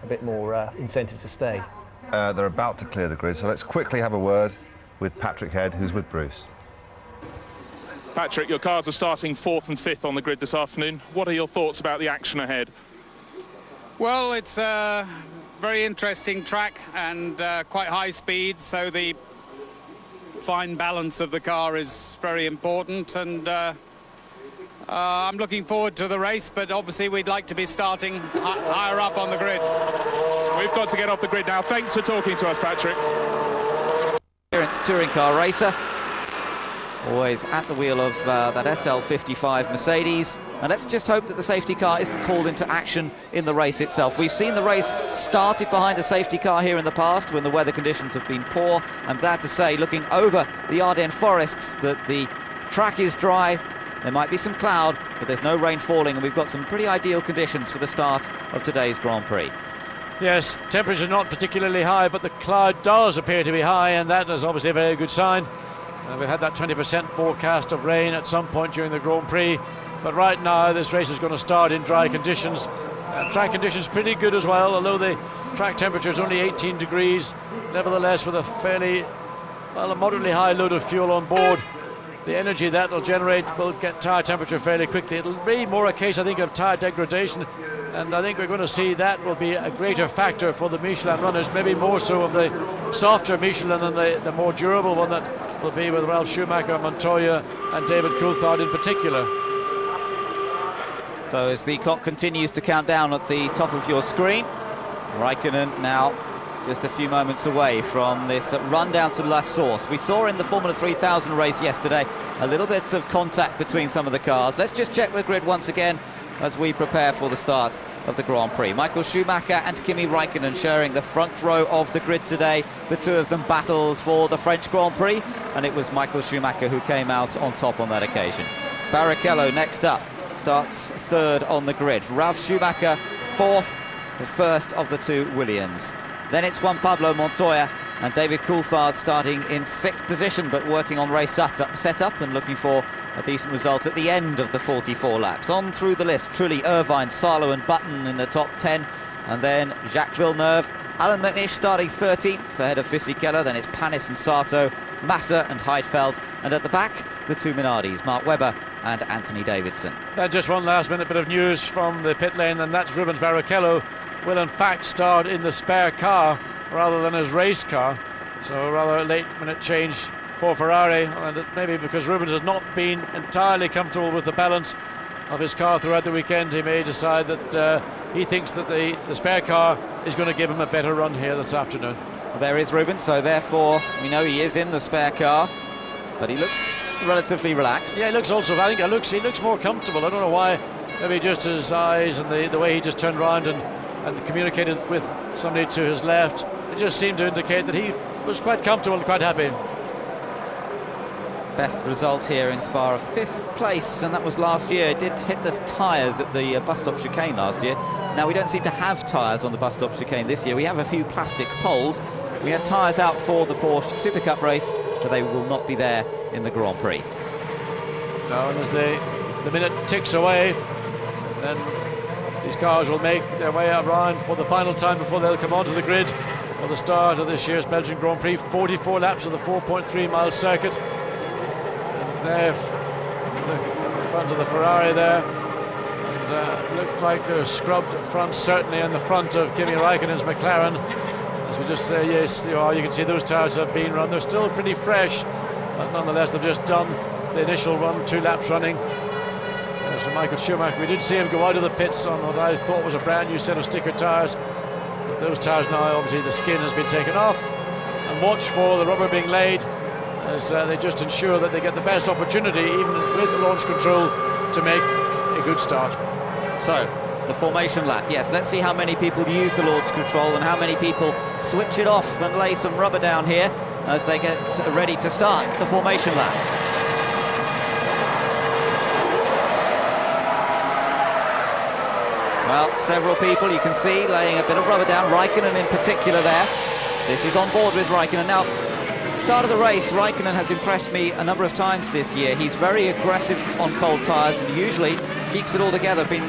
a bit more incentive to stay. They're about to clear the grid, so let's quickly have a word with Patrick Head, who's with Bruce. Patrick, your cars are starting 4th and 5th on the grid this afternoon. What are your thoughts about the action ahead? Well, it's a very interesting track and quite high speed, so the fine balance of the car is very important, and I'm looking forward to the race, but obviously we'd like to be starting higher up on the grid. We've got to get off the grid now. Thanks for talking to us, Patrick. Experienced touring car racer, always at the wheel of that SL55 Mercedes. And let's just hope that the safety car isn't called into action in the race itself. We've seen the race started behind a safety car here in the past when the weather conditions have been poor. I'm glad to say, looking over the Ardennes forests, that the track is dry. There might be some cloud, but there's no rain falling, and we've got some pretty ideal conditions for the start of today's Grand Prix. Yes, temperature not particularly high, but the cloud does appear to be high, and that is obviously a very good sign. We've had that 20% forecast of rain at some point during the Grand Prix. But right now, this race is going to start in dry conditions. Track conditions pretty good as well, although the track temperature is only 18 degrees. Nevertheless, with a fairly, well, a moderately high load of fuel on board, the energy that will generate will get tyre temperature fairly quickly. It'll be more a case, I think, of tyre degradation, and I think we're going to see that will be a greater factor for the Michelin runners, maybe more so of the softer Michelin than the more durable one that will be with Ralf Schumacher, Montoya and David Coulthard in particular. So as the clock continues to count down at the top of your screen, Raikkonen now just a few moments away from this run down to La Source. We saw in the Formula 3000 race yesterday a little bit of contact between some of the cars. Let's just check the grid once again as we prepare for the start of the Grand Prix. Michael Schumacher and Kimi Raikkonen sharing the front row of the grid today. The two of them battled for the French Grand Prix, and it was Michael Schumacher who came out on top on that occasion. Barrichello next up, starts 3rd on the grid. Ralf Schumacher 4th, the first of the two Williams. Then it's Juan Pablo Montoya and David Coulthard starting in 6th position, but working on race setup and looking for a decent result at the end of the 44 laps. On through the list, Trulli, Irvine, Sarlo and Button in the top 10, and then Jacques Villeneuve. Alan McNish starting 13th ahead of Fisichella. Then it's Panis and Sato, Massa and Heidfeld, and at the back the two Minardis, Mark Webber and Anthony Davidson. And just one last minute bit of news from the pit lane, and that's Rubens Barrichello will in fact start in the spare car rather than his race car. So a rather late minute change for Ferrari, and it may be because Rubens has not been entirely comfortable with the balance of his car throughout the weekend. He may decide that he thinks that the spare car is going to give him a better run here this afternoon. Well, there is Rubens, so therefore we know he is in the spare car, but he looks relatively relaxed. Yeah, he looks also, I think he looks more comfortable. I don't know why, maybe just his eyes and the way he just turned around and communicated with somebody to his left. It just seemed to indicate that he was quite comfortable and quite happy. Best result here in Spa, a 5th place, and that was last year. It did hit the tyres at the bus stop chicane last year. Now we don't seem to have tyres on the bus stop chicane this year. We have a few plastic poles. We had tyres out for the Porsche Super Cup race, but they will not be there in the Grand Prix. No, and as the minute ticks away, then these cars will make their way around for the final time before they'll come onto the grid for the start of this year's Belgian Grand Prix. 44 laps of the 4.3-mile circuit. And there, the front of the Ferrari there, and looked like they're scrubbed front, certainly in the front of Kimi Raikkonen's McLaren. As we just say, yes, you can see those tyres have been run. They're still pretty fresh, but nonetheless they've just done the initial run, 2 laps running. As for Michael Schumacher, we did see him go out of the pits on what I thought was a brand new set of sticker tyres. But those tyres now, obviously the skin has been taken off, and watch for the rubber being laid as they just ensure that they get the best opportunity, even with the launch control, to make a good start. So, the formation lap, yes, let's see how many people use the launch control and how many people switch it off and lay some rubber down here as they get ready to start the formation lap. Well, several people you can see laying a bit of rubber down, Raikkonen in particular there. This is on board with Raikkonen. Now, at the start of the race, Raikkonen has impressed me a number of times this year. He's very aggressive on cold tyres and usually keeps it all together. Been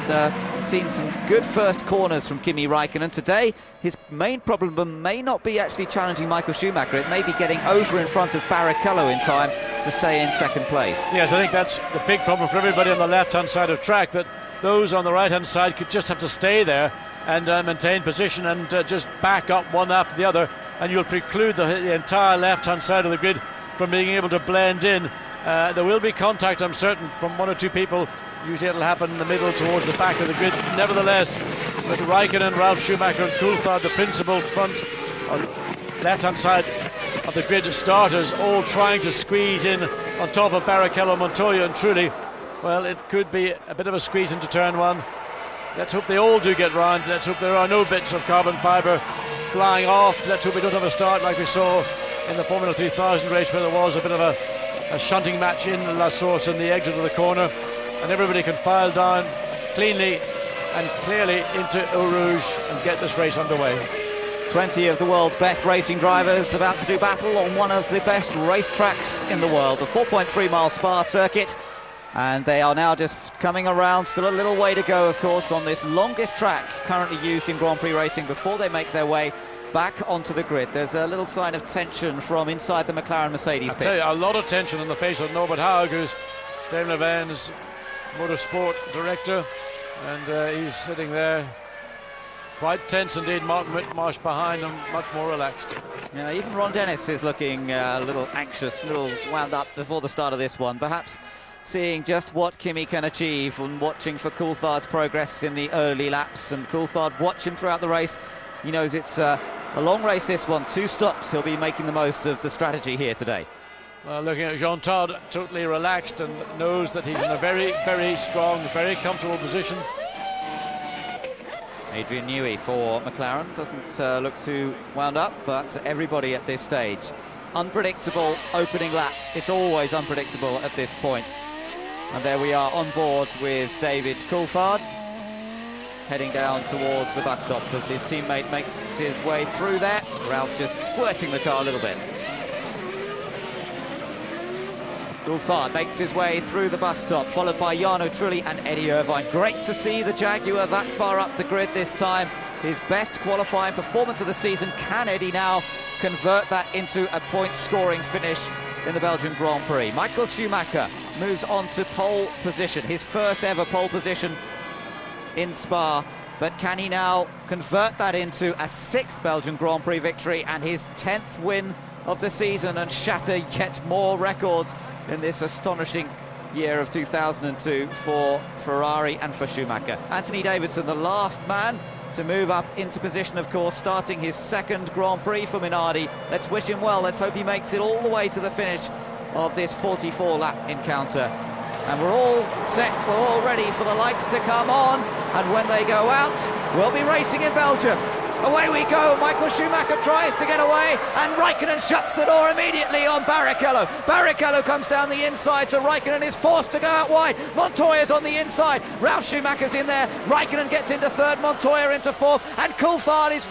seen some good first corners from Kimi Räikkönen. Today, his main problem may not be actually challenging Michael Schumacher. It may be getting over in front of Barrichello in time to stay in second place. Yes, I think that's the big problem for everybody on the left-hand side of track, that those on the right-hand side could just have to stay there and maintain position and just back up one after the other, and you'll preclude the entire left-hand side of the grid from being able to blend in. There will be contact, I'm certain, from one or two people. Usually it'll happen in the middle towards the back of the grid. Nevertheless, with Räikkönen, Ralf Schumacher and Coulthard, the principal front on left-hand side of the grid starters, all trying to squeeze in on top of Barrichello, Montoya, and truly, well, it could be a bit of a squeeze into turn one. Let's hope they all do get round. Let's hope there are no bits of carbon fibre flying off. Let's hope we don't have a start like we saw in the Formula 3000 race, where there was a bit of a shunting match in La Source in the exit of the corner, and everybody can file down cleanly and clearly into Eau Rouge and get this race underway. 20 of the world's best racing drivers about to do battle on one of the best racetracks in the world, the 4.3 mile Spa circuit, and they are now just coming around. Still a little way to go, of course, on this longest track currently used in Grand Prix racing before they make their way back onto the grid. There's a little sign of tension from inside the McLaren Mercedes pit. I tell you, a lot of tension in the face of Norbert Haug, who's Daimler-Benz motorsport director, and he's sitting there quite tense indeed. Martin Whitmarsh behind him, much more relaxed. Yeah, even Ron Dennis is looking a little anxious, a little wound up before the start of this one, perhaps seeing just what Kimi can achieve and watching for Coulthard's progress in the early laps, and Coulthard watching throughout the race. He knows it's a long race, this one, 2 stops. He'll be making the most of the strategy here today. Looking at Jean Todt, totally relaxed and knows that he's in a very, very strong, very comfortable position. Adrian Newey for McLaren doesn't look too wound up, but everybody at this stage. Unpredictable opening lap. It's always unpredictable at this point. And there we are on board with David Coulthard, heading down towards the bus stop as his teammate makes his way through there. Ralph just squirting the car a little bit. Coulthard makes his way through the bus stop, followed by Jarno Trulli and Eddie Irvine. Great to see the Jaguar that far up the grid this time. His best qualifying performance of the season. Can Eddie now convert that into a point-scoring finish in the Belgian Grand Prix? Michael Schumacher moves on to pole position, his first ever pole position in Spa, but can he now convert that into a 6th Belgian Grand Prix victory and his 10th win of the season, and shatter yet more records in this astonishing year of 2002 for Ferrari and for Schumacher? Anthony Davidson, the last man to move up into position, of course, starting his 2nd Grand Prix for Minardi. Let's wish him well. Let's hope he makes it all the way to the finish of this 44-lap encounter. And we're all set, we're all ready for the lights to come on, and when they go out, we'll be racing in Belgium. Away we go. Michael Schumacher tries to get away, and Räikkönen shuts the door immediately on Barrichello. Barrichello comes down the inside, so Räikkönen is forced to go out wide. Montoya's on the inside. Ralf Schumacher's in there. Räikkönen gets into 3rd, Montoya into 4th, and Coulthard is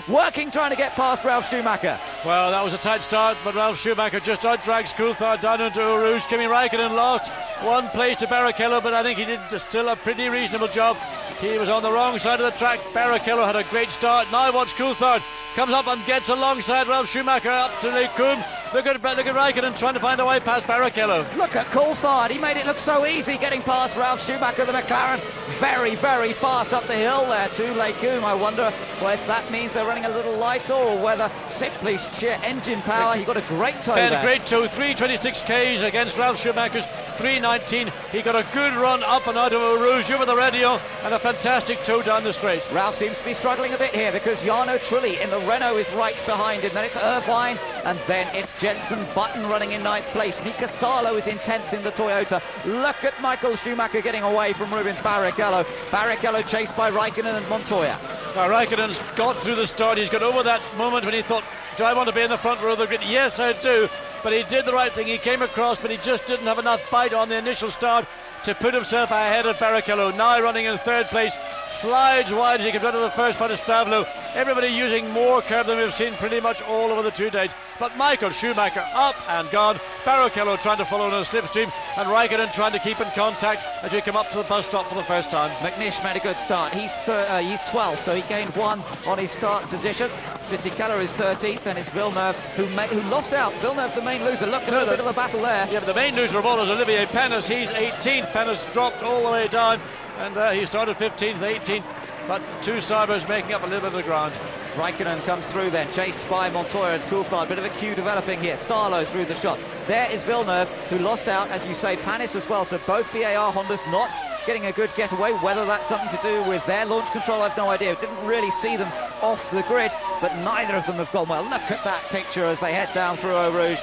working, trying to get past Ralf Schumacher. Well, that was a tight start, but Ralf Schumacher just outdrags Coulthard down into Eau Rouge. Kimi Räikkönen lost 1 place to Barrichello, but I think he did still a pretty reasonable job. He was on the wrong side of the track. Barrichello had a great start. Now watch Coulthard comes up and gets alongside Ralf Schumacher up to Le Cumbe. Look at Räikkönen trying to find a way past Barrichello. Look at Coulthard. He made it look so easy getting past Ralf Schumacher, the McLaren. Very, very fast up the hill there to Le Cumbe. I wonder if that means they're running a little lighter or whether simply sheer engine power. He got a great tow there. A great tow, 326 k's against Ralf Schumacher's 319. He got a good run up and out of Eau Rouge over the radio and a fantastic tow down the straight. Ralph seems to be struggling a bit here because Jarno Trulli in the Renault is right behind him. Then it's Irvine, and then it's Jenson Button running in 9th place. Mika Salo is in 10th in the Toyota. Look at Michael Schumacher getting away from Rubens Barrichello. Barrichello chased by Räikkönen and Montoya. Now Räikkönen's got through the start. He's got over that moment when he thought, do I want to be in the front row of the grid? Yes, I do. But he did the right thing. He came across, but he just didn't have enough bite on the initial start to put himself ahead of Barrichello. Now running in 3rd place, slides wide as he comes out of the first part of Stavlo. Everybody using more curb than we've seen pretty much all over the 2 days. But Michael Schumacher up and gone. Barrichello trying to follow in a slipstream, and Raikkonen trying to keep in contact as we come up to the bus stop for the first time. McNish made a good start. He's 12th, so he gained 1 on his start position. Fisichella is 13th, and it's Villeneuve who lost out. Villeneuve, the main loser. Look, a little bit of a battle there. Yeah, but the main loser of all is Olivier Panis. He's 18th. Panis dropped all the way down, and he started 15th, 18th. But 2 Sabres making up a little bit of the ground. Raikkonen comes through then, chased by Montoya and Coulthard. Bit of a queue developing here. Sarlo through the shot. There is Villeneuve, who lost out, as you say, Panis as well. So both BAR Hondas not getting a good getaway. Whether that's something to do with their launch control, I've no idea. Didn't really see them off the grid, but neither of them have gone well. Look at that picture as they head down through Eau Rouge.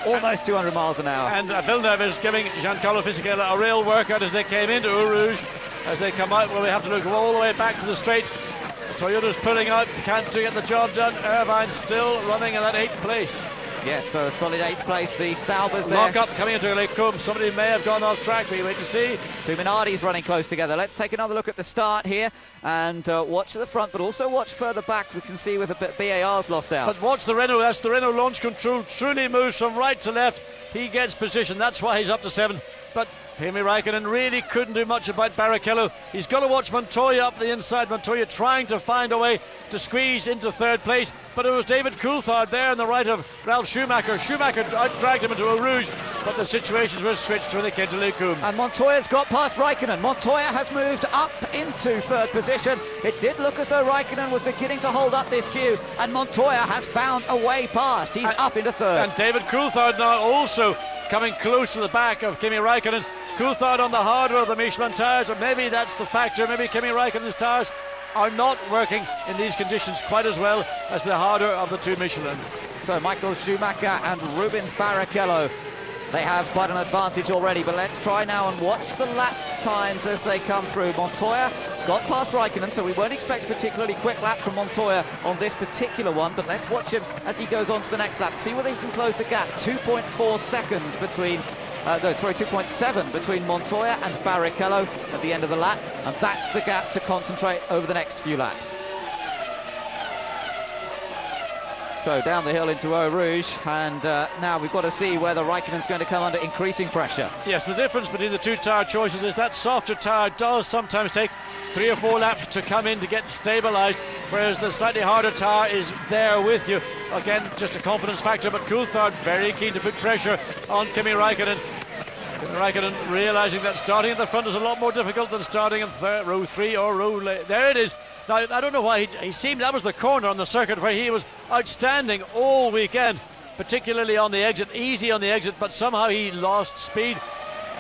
Almost 200 miles an hour. And Villeneuve is giving Giancarlo Fisichella a real workout as they came into Eau Rouge. As they come out, well, we have to look all the way back to the straight. Toyota's pulling out, can't get the job done. Irvine's still running in that 8th place. Yes, so a solid 8th place. The Saubers there. Lock up coming into Les Combes. Somebody may have gone off track, we wait to see. 2 Minardis running close together. Let's take another look at the start here and watch to the front, but also watch further back. We can see with a bit BAR's lost out. But watch the Renault. That's the Renault launch control. Truly moves from right to left. He gets position. That's why he's up to 7th. But Kimi Raikkonen really couldn't do much about Barrichello. He's got to watch Montoya up the inside. Montoya trying to find a way to squeeze into 3rd place, but it was David Coulthard there on the right of Ralf Schumacher. Schumacher dragged him into Eau Rouge, but the situations were switched when they came to Les Combes. And Montoya's got past Raikkonen. Montoya has moved up into 3rd position. It did look as though Raikkonen was beginning to hold up this queue, and Montoya has found a way past. He's up into 3rd. And David Coulthard now also coming close to the back of Kimi Raikkonen. Coulthard on the harder of the Michelin tyres, or maybe that's the factor. Maybe Kimi Raikkonen's tyres are not working in these conditions quite as well as the harder of the 2 Michelin. So Michael Schumacher and Rubens Barrichello, they have quite an advantage already, but let's try now and watch the lap times as they come through. Montoya got past Raikkonen, so we won't expect a particularly quick lap from Montoya on this particular one, but let's watch him as he goes on to the next lap. See whether he can close the gap. 2.4 seconds between 2.7 between Montoya and Barrichello at the end of the lap, and that's the gap to concentrate over the next few laps. So down the hill into Eau Rouge, and now we've got to see whether Raikkonen's going to come under increasing pressure. Yes, the difference between the 2 tyre choices is that softer tyre does sometimes take 3 or 4 laps to come in to get stabilised, whereas the slightly harder tyre is there with you. Again, just a confidence factor, but Coulthard very keen to put pressure on Kimi Raikkonen. Kimi Raikkonen realising that starting at the front is a lot more difficult than starting in row 3 or row late. There it is. Now, I don't know why he seemed, that was the corner on the circuit where he was outstanding all weekend, particularly on the exit, easy on the exit, but somehow he lost speed.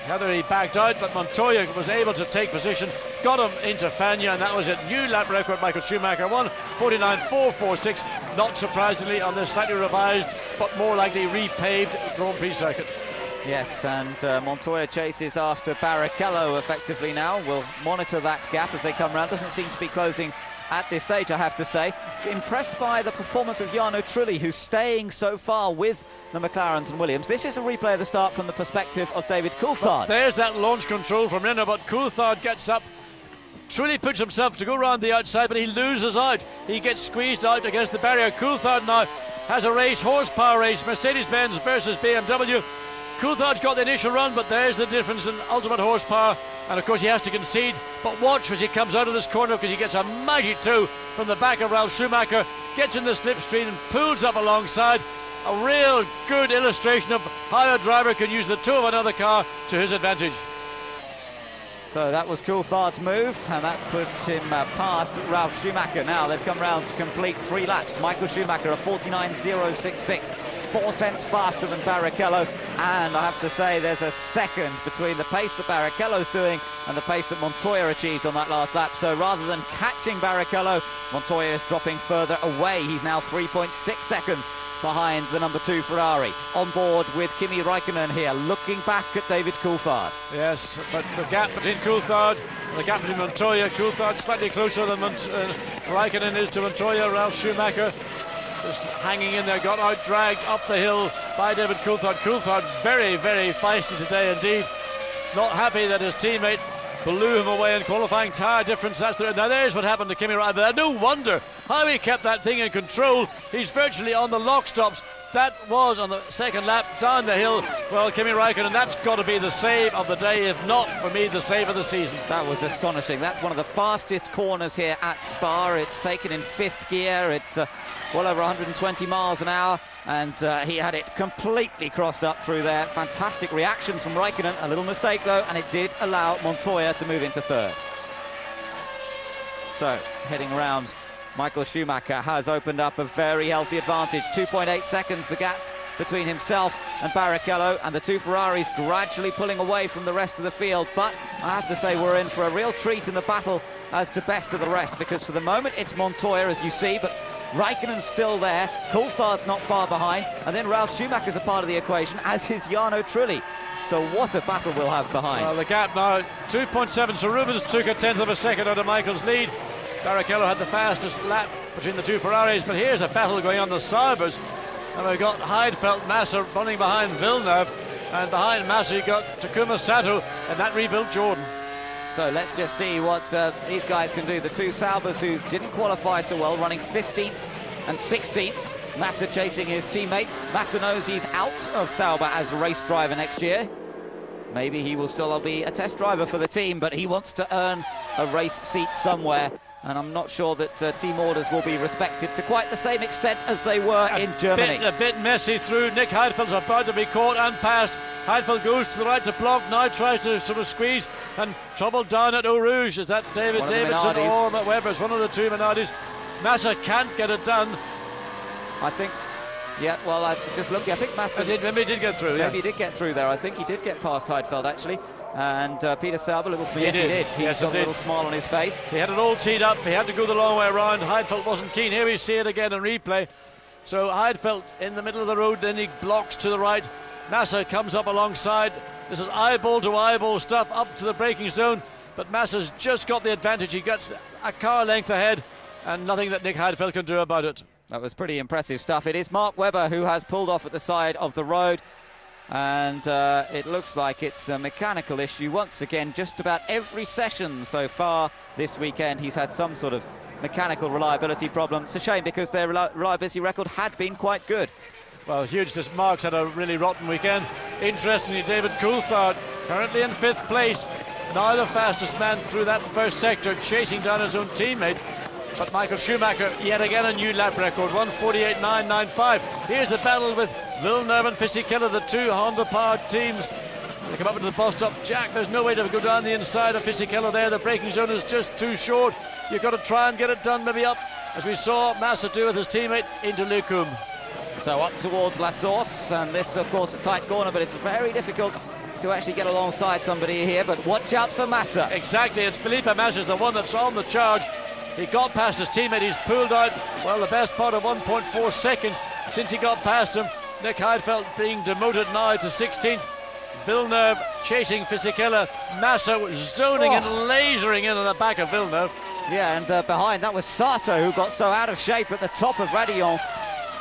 Whether he backed out, but Montoya was able to take position, got him into Fagna, and that was it. New lap record, Michael Schumacher, 1:49.446, not surprisingly on this slightly revised, but more likely repaved Grand Prix circuit. Yes, and Montoya chases after Barrichello effectively now. We'll monitor that gap as they come round. Doesn't seem to be closing at this stage, I have to say. Impressed by the performance of Jarno Trulli, who's staying so far with the McLarens and Williams. This is a replay of the start from the perspective of David Coulthard. Well, there's that launch control from Renault, but Coulthard gets up. Trulli puts himself to go round the outside, but he loses out. He gets squeezed out against the barrier. Coulthard now has a race, horsepower race, Mercedes-Benz versus BMW. Coulthard's got the initial run, but there's the difference in ultimate horsepower, and of course he has to concede. But watch as he comes out of this corner, because he gets a mighty 2 from the back of Ralf Schumacher, gets in the slipstream and pulls up alongside. A real good illustration of how a driver can use the 2 of another car to his advantage. So that was Coulthard's move, and that puts him past Ralf Schumacher. Now they've come round to complete 3 laps. Michael Schumacher, a 49.066. 4 tenths faster than Barrichello, and I have to say there's a second between the pace that Barrichello's doing and the pace that Montoya achieved on that last lap. So rather than catching Barrichello, Montoya is dropping further away. He's now 3.6 seconds behind the number 2 Ferrari. On board with Kimi Raikkonen here, looking back at David Coulthard. Yes, but the gap between Coulthard and the gap between Montoya, Coulthard slightly closer than Raikkonen is to Montoya. Ralf Schumacher just hanging in there, got out dragged up the hill by David Coulthard. Coulthard very, very feisty today indeed. Not happy that his teammate blew him away in qualifying. Tyre difference, now there's what happened to Kimi Raikkonen. No wonder how he kept that thing in control. He's virtually on the lock stops. That was on the second lap down the hill. Well, Kimi Raikkonen, that's got to be the save of the day, if not, for me, the save of the season. That was astonishing. That's one of the fastest corners here at Spa. It's taken in 5th gear. It's well over 120 miles an hour, and he had it completely crossed up through there. Fantastic reaction from Raikkonen. A little mistake, though, and it did allow Montoya to move into 3rd. So, heading round, Michael Schumacher has opened up a very healthy advantage. 2.8 seconds the gap between himself and Barrichello, and the 2 Ferraris gradually pulling away from the rest of the field. But I have to say, we're in for a real treat in the battle as to best of the rest, because for the moment it's Montoya, as you see, but Raikkonen's still there, Coulthard's not far behind, and then Ralf Schumacher's a part of the equation, as is Jarno Trulli. So what a battle we'll have behind. Well, the gap now 2.7, so Rubens took a 10th of a second out of Michael's lead. Barrichello had the fastest lap between the 2 Ferraris, but here's a battle going on the Saubers, and we've got Heidfeld, Massa running behind Villeneuve, and behind Massa you got Takuma Sato, and that rebuilt Jordan. So let's just see what these guys can do. The 2 Saubers who didn't qualify so well, running 15th and 16th. Massa chasing his teammate. Massa knows he's out of Sauber as a race driver next year. Maybe he will still be a test driver for the team, but he wants to earn a race seat somewhere. And I'm not sure that team orders will be respected to quite the same extent as they were in Germany. A bit messy through. Nick Heidfeld's about to be caught and passed. Heidfeld goes to the right to block, now tries to sort of squeeze, and trouble down at Eau Rouge. Is that David Davidson or Matt Webber? It's one of the 2 Minardis. Massa can't get it done. I think, yeah, well, I just looking, I think Massa... Maybe he did get through, Maybe he did get through there. I think he did get past Heidfeld, actually. And Peter Sauber, yes, he did. He got a little smile on his face. He had it all teed up. He had to go the long way around. Heidfeld wasn't keen. Here we see it again in replay. So Heidfeld in the middle of the road, then he blocks to the right. Massa comes up alongside. This is eyeball to eyeball stuff up to the braking zone. But Massa's just got the advantage. He gets a car length ahead, and nothing that Nick Heidfeld can do about it. That was pretty impressive stuff. It is Mark Webber who has pulled off at the side of the road. And it looks like it's a mechanical issue once again. Just about every session so far this weekend he's had some sort of mechanical reliability problem. It's a shame, because their reliability record had been quite good. Well, huge. This Mark's had a really rotten weekend. Interestingly, David Coulthard currently in 5th place, now the fastest man through that first sector, chasing down his own teammate. But Michael Schumacher, yet again a new lap record, 1:48.995. Here's the battle with Villeneuve and Fisichella, the 2 Honda-powered teams. They come up into the bus stop. Jack, there's no way to go down the inside of Fisichella there. The braking zone is just too short. You've got to try and get it done, maybe up, as we saw Massa do with his teammate, into Lecum. So up towards La Source, and this, of course, a tight corner, but it's very difficult to actually get alongside somebody here. But watch out for Massa. Exactly, it's Felipe Massa's the one that's on the charge. He got past his teammate. He's pulled out, well, the best part of 1.4 seconds since he got past him. Nick Heidfeld being demoted now to 16th. Villeneuve chasing Fisichella. Massa zoning and lasering in on the back of Villeneuve. Yeah, and behind that was Sato, who got so out of shape at the top of Radillon.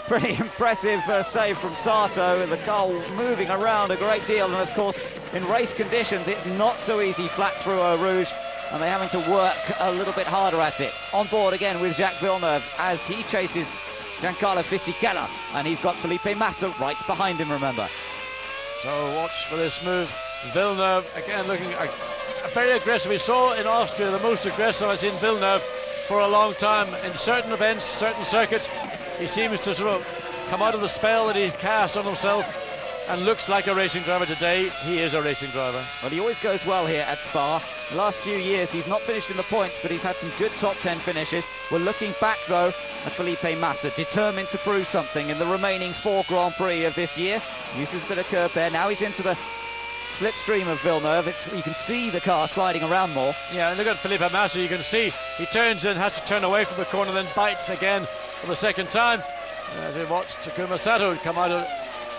Pretty impressive save from Sato, and the car moving around a great deal. And of course, in race conditions, it's not so easy flat through Eau Rouge, and they're having to work a little bit harder at it. On board again with Jacques Villeneuve as he chases Giancarlo Fisichella, and he's got Felipe Massa right behind him, remember. So watch for this move. Villeneuve again looking very aggressive. We saw in Austria the most aggressive I've seen Villeneuve for a long time. In certain events, certain circuits, he seems to sort of come out of the spell that he cast on himself and looks like a racing driver today. He is a racing driver. Well, he always goes well here at Spa. The last few years he's not finished in the points, but he's had some good top 10 finishes. We're looking back though at Felipe Massa, determined to prove something in the remaining 4 Grand Prix of this year. Uses a bit of curb there. Now he's into the slipstream of Villeneuve. You can see the car sliding around more. Yeah, and look at Felipe Massa. You can see he turns in, has to turn away from the corner, then bites again for the second time. As we watch Takuma Sato come out of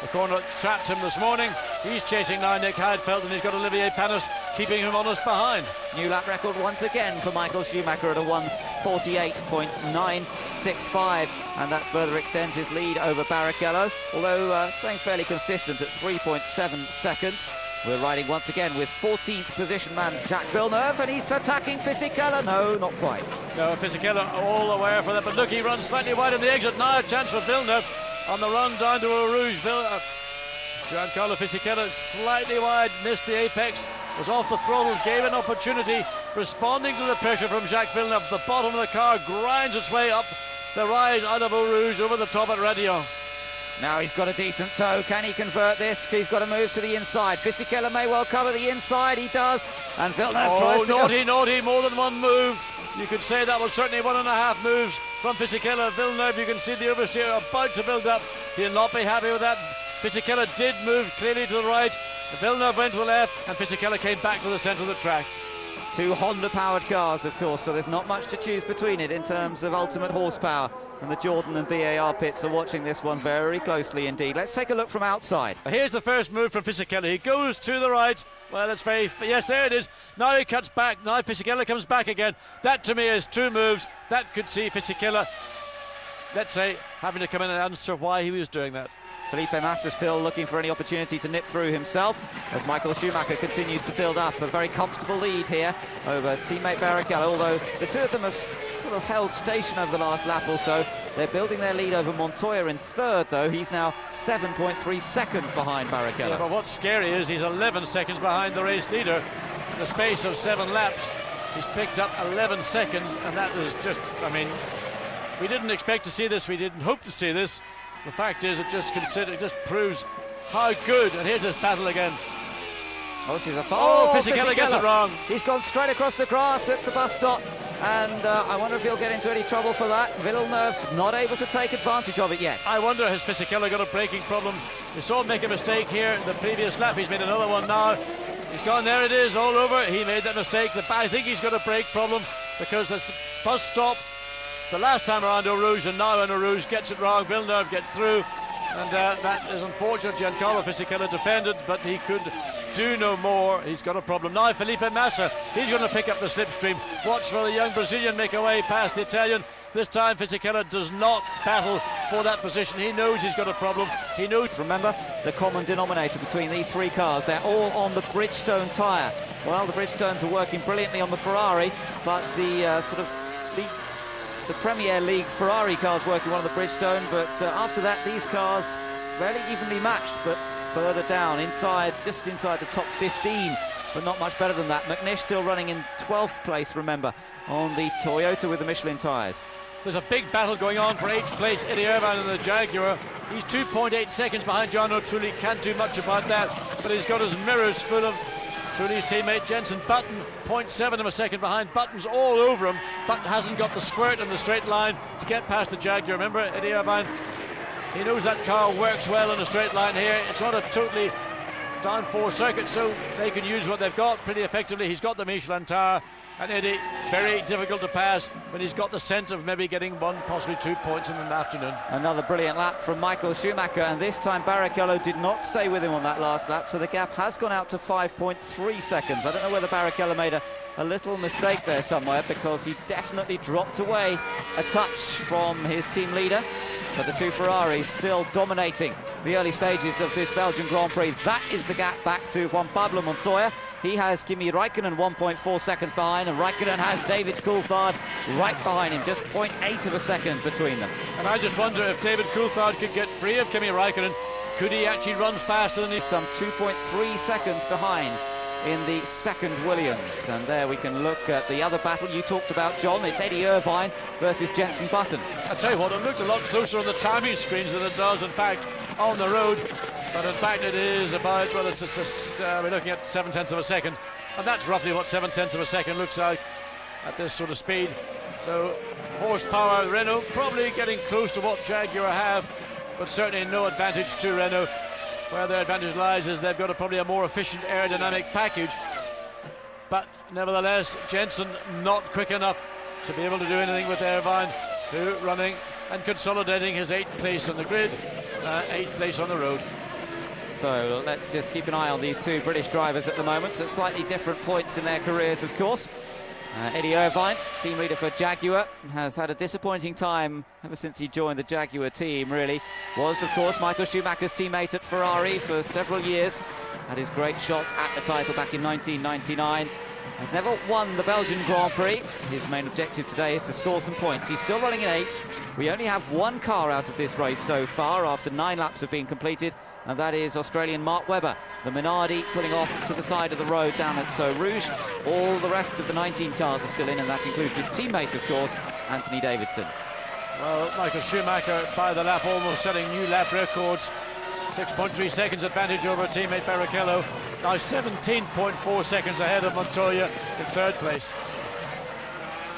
the corner that trapped him this morning. He's chasing now Nick Heidfeld, and he's got Olivier Panis keeping him honest behind. New lap record once again for Michael Schumacher at a 1:48.965, and that further extends his lead over Barrichello, although staying fairly consistent at 3.7 seconds. We're riding once again with 14th position man Jacques Villeneuve, and he's attacking Fisichella. No, not quite. No, Fisichella all aware for that, but look, he runs slightly wide on the exit. Now a chance for Villeneuve on the run down to Eau Rouge. Giancarlo Fisichella slightly wide, missed the apex, was off the throttle, gave an opportunity, responding to the pressure from Jacques Villeneuve. The bottom of the car grinds its way up the rise out of Eau Rouge over the top at Radillon. Now he's got a decent toe. Can he convert this? He's got to move to the inside. Fisichella may well cover the inside. He does. And Villeneuve tries to naughty, more than one move. You could say that was certainly 1.5 moves from Fisichella. Villeneuve, you can see the oversteer about to build up. He'll not be happy with that. Fisichella did move clearly to the right. Villeneuve went to the left, and Fisichella came back to the centre of the track. Two Honda-powered cars, of course, so there's not much to choose between it in terms of ultimate horsepower. And the Jordan and BAR pits are watching this one very closely indeed. Let's take a look from outside. Here's the first move from Fisichella. He goes to the right. Well, it's very... Yes, there it is. Now he cuts back. Now Fisichella comes back again. That, to me, is 2 moves. That could see Fisichella, let's say, having to come in and answer why he was doing that. Felipe Massa still looking for any opportunity to nip through himself as Michael Schumacher continues to build up a very comfortable lead here over teammate Barrichello, although the two of them have sort of held station over the last lap or so. They're building their lead over Montoya in third, though. He's now 7.3 seconds behind Barrichello. Yeah, but what's scary is he's 11 seconds behind the race leader in the space of 7 laps. He's picked up 11 seconds, and that was just, I mean, we didn't expect to see this, we didn't hope to see this. The fact is, it just proves how good. And here's this battle again. Oh, this is a Fisichella gets it wrong. He's gone straight across the grass at the bus stop, and I wonder if he'll get into any trouble for that. Villeneuve's not able to take advantage of it yet. I wonder, has Fisichella got a braking problem? We saw him make a mistake here in the previous lap. He's made another one now. He's gone, there it is, all over. He made that mistake. I think he's got a brake problem because this bus stop the last time around Eau Rouge, and now in Eau Rouge gets it wrong. Villeneuve gets through, and that is unfortunate. Giancarlo Fisichella defended, but he could do no more. He's got a problem. Now Felipe Massa, he's going to pick up the slipstream. Watch for the young Brazilian make a way past the Italian. This time Fisichella does not battle for that position. He knows he's got a problem. He knows. Remember, the common denominator between these 3 cars, they're all on the Bridgestone tyre. Well, the Bridgestones are working brilliantly on the Ferrari, but the the Premier League Ferrari cars working on the Bridgestone, but after that these cars fairly evenly matched, but further down, just inside the top 15, but not much better than that. McNish still running in 12th place, remember, on the Toyota with the Michelin tyres. There's a big battle going on for 8th place. Eddie Irvine in the Jaguar. He's 2.8 seconds behind Jarno Trulli. Can't do much about that, but he's got his mirrors full of Trulli's teammate Jenson Button, 0.7 of a second behind. Button's all over him. Button hasn't got the squirt in the straight line to get past the Jaguar. Remember, Eddie Irvine, he knows that car works well in a straight line here. It's not a totally downforce circuit, so they can use what they've got pretty effectively. He's got the Michelin tyre, and Eddie, very difficult to pass when he's got the scent of maybe getting 1, possibly 2 points in the afternoon. Another brilliant lap from Michael Schumacher, and this time Barrichello did not stay with him on that last lap, so the gap has gone out to 5.3 seconds. I don't know whether Barrichello made a little mistake there somewhere, because he definitely dropped away a touch from his team leader, but the 2 Ferraris still dominating the early stages of this Belgian Grand Prix. That is the gap back to Juan Pablo Montoya. He has Kimi Räikkönen 1.4 seconds behind, and Räikkönen has David Coulthard right behind him, just 0.8 of a second between them. And I just wonder if David Coulthard could get free of Kimi Räikkönen. Could he actually run faster than he... Some 2.3 seconds behind in the second Williams. And there we can look at the other battle you talked about, John. It's Eddie Irvine versus Jenson Button. I tell you what, it looked a lot closer on the timing screens than it does, in fact, on the road. But in fact it is about, well, we're looking at 0.7 of a second, and that's roughly what 0.7 of a second looks like at this sort of speed. So horsepower, Renault probably getting close to what Jaguar have, but certainly no advantage to Renault. Where their advantage lies is they've got probably a more efficient aerodynamic package, but nevertheless Jenson not quick enough to be able to do anything with Irvine, who running and consolidating his 8th place on the grid, 8th place on the road. So let's just keep an eye on these 2 British drivers at the moment, at slightly different points in their careers, of course. Eddie Irvine, team leader for Jaguar, has had a disappointing time ever since he joined the Jaguar team, really. Was, of course, Michael Schumacher's teammate at Ferrari for several years. Had his great shots at the title back in 1999. Has never won the Belgian Grand Prix. His main objective today is to score some points. He's still running in 8th. We only have one car out of this race so far after 9 laps have been completed, and that is Australian Mark Webber. The Minardi pulling off to the side of the road down at Rouge. All the rest of the 19 cars are still in, and that includes his teammate, of course, Anthony Davidson. Well, Michael Schumacher by the lap, almost setting new lap records. 6.3 seconds advantage over teammate Barrichello. Now 17.4 seconds ahead of Montoya in 3rd place.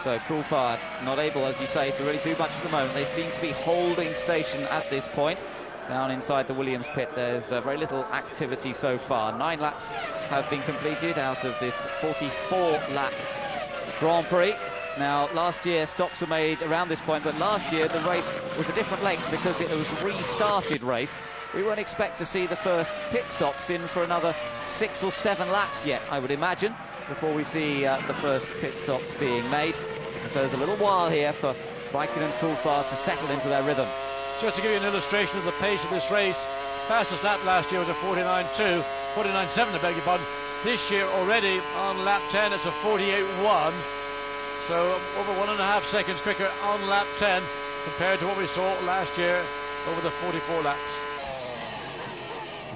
So Coulthard not able, as you say, to really do much at the moment. They seem to be holding station at this point. Down inside the Williams pit, there's very little activity so far. 9 laps have been completed out of this 44-lap Grand Prix. Now, last year stops were made around this point, but last year the race was a different length because it was a restarted race. We won't expect to see the first pit stops in for another 6 or 7 laps yet, I would imagine, before we see the first pit stops being made. And so there's a little while here for Raikkonen and Coulthard to settle into their rhythm. Just to give you an illustration of the pace of this race, fastest lap last year was a 49.2, 49.7, I beg your pardon. This year already on lap 10 it's a 48.1, so over 1.5 seconds quicker on lap 10 compared to what we saw last year over the 44 laps.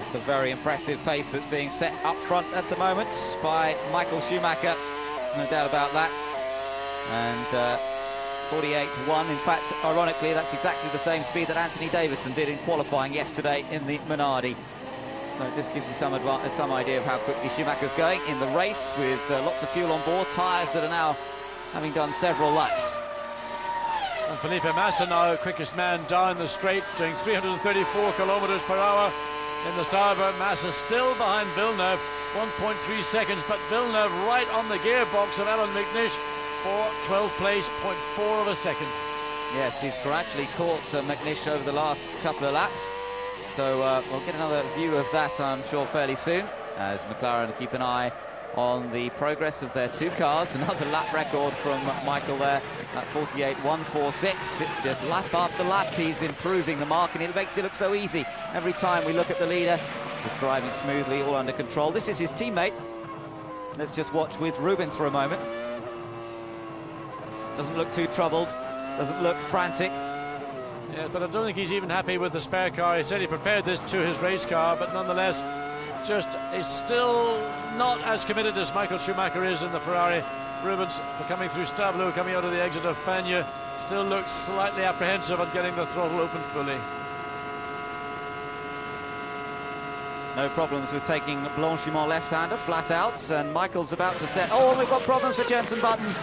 It's a very impressive pace that's being set up front at the moment by Michael Schumacher, no doubt about that. And 48.1, in fact, ironically, that's exactly the same speed that Anthony Davidson did in qualifying yesterday in the Minardi. So this gives you some idea of how quickly Schumacher's going in the race, with lots of fuel on board, tyres that are now having done several laps. And Felipe Massa now quickest man down the straight, doing 334 kilometers per hour in the Sauber. Massa still behind Villeneuve, 1.3 seconds, but Villeneuve right on the gearbox of Alan McNish for 12th place, 0.4 of a second. Yes, he's gradually caught McNish over the last couple of laps. So we'll get another view of that, I'm sure, fairly soon, as McLaren keep an eye on the progress of their 2 cars. Another lap record from Michael there at 48.146. It's just lap after lap he's improving the mark, and it makes it look so easy every time we look at the leader. Just driving smoothly, all under control. This is his teammate. Let's just watch with Rubens for a moment. Doesn't look too troubled, doesn't look frantic. Yeah, but I don't think he's even happy with the spare car. He said he prepared this to his race car, but nonetheless, just is still not as committed as Michael Schumacher is in the Ferrari. Rubens, coming through Stablo, coming out of the exit of Fagnes, still looks slightly apprehensive on getting the throttle open fully. No problems with taking Blanchimont left-hander, flat out, and Michael's about to set... Oh, we've got problems for Jenson Button.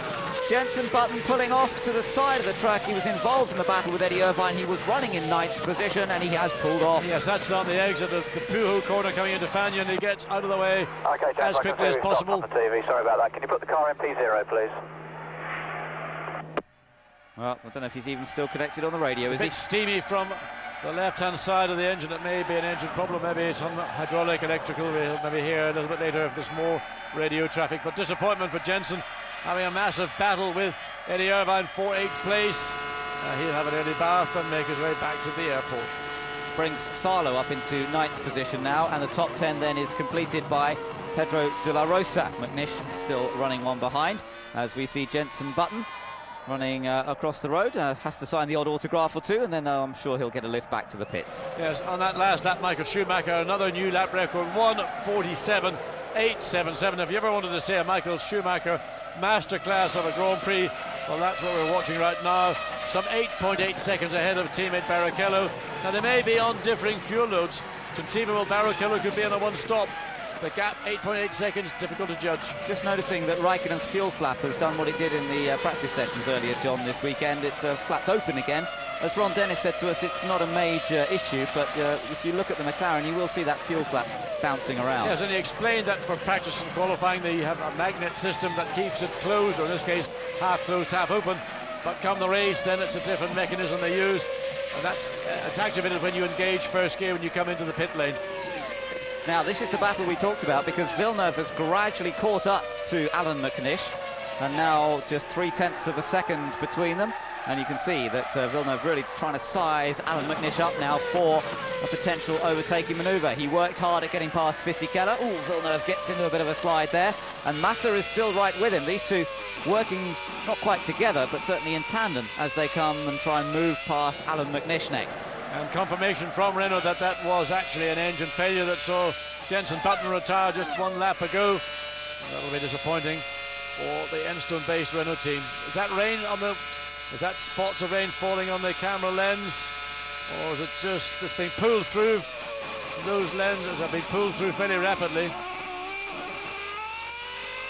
Jenson Button pulling off to the side of the track. He was involved in the battle with Eddie Irvine. He was running in 9th position, and he has pulled off. Yes, that's on the exit of the Pujo corner coming into Fagnes, and he gets out of the way as quickly as possible. On the TV. Sorry about that. Can you put the car in P0, please? Well, I don't know if he's even still connected on the radio, is he? A bit steamy from the left-hand side of the engine. It may be an engine problem, maybe it's on hydraulic, electrical. We'll maybe hear a little bit later if there's more radio traffic. But disappointment for Jenson, having a massive battle with Eddie Irvine for 8th place. He'll have an early bath and make his way back to the airport. Brings Salo up into 9th position now, and the top 10 then is completed by Pedro de la Rosa. McNish still running one behind, as we see Jenson Button running across the road, has to sign the odd autograph or 2, and then I'm sure he'll get a lift back to the pits. Yes, on that last lap, Michael Schumacher, another new lap record, 1:47.877. If you ever wanted to see a Michael Schumacher masterclass of a Grand Prix, well, that's what we're watching right now. Some 8.8 seconds ahead of teammate Barrichello. Now, they may be on differing fuel loads. It's conceivable Barrichello could be on a one-stop. The gap, 8.8 seconds, difficult to judge. Just noticing that Raikkonen's fuel flap has done what it did in the practice sessions earlier, John, this weekend. It's flapped open again. As Ron Dennis said to us, it's not a major issue, but if you look at the McLaren, you will see that fuel flap bouncing around. Yes, and he explained that for practice and qualifying, they have a magnet system that keeps it closed, or in this case, half closed, half open. But come the race, then it's a different mechanism they use, and that's it's activated when you engage first gear when you come into the pit lane. Now, this is the battle we talked about, because Villeneuve has gradually caught up to Alan McNish. and now just 0.3 of a second between them. And you can see that Villeneuve really trying to size Alan McNish up now for a potential overtaking manoeuvre. He worked hard at getting past Fisichella. Oh, Villeneuve gets into a bit of a slide there, and Massa is still right with him. These two working not quite together, but certainly in tandem as they come and try and move past Alan McNish next. And confirmation from Renault that that was actually an engine failure that saw Jenson Button retire just 1 lap ago. That will be disappointing for the Enstone-based Renault team. Is that rain on the... Is that spots of rain falling on the camera lens, or is it just it's being pulled through? Those lenses have been pulled through fairly rapidly.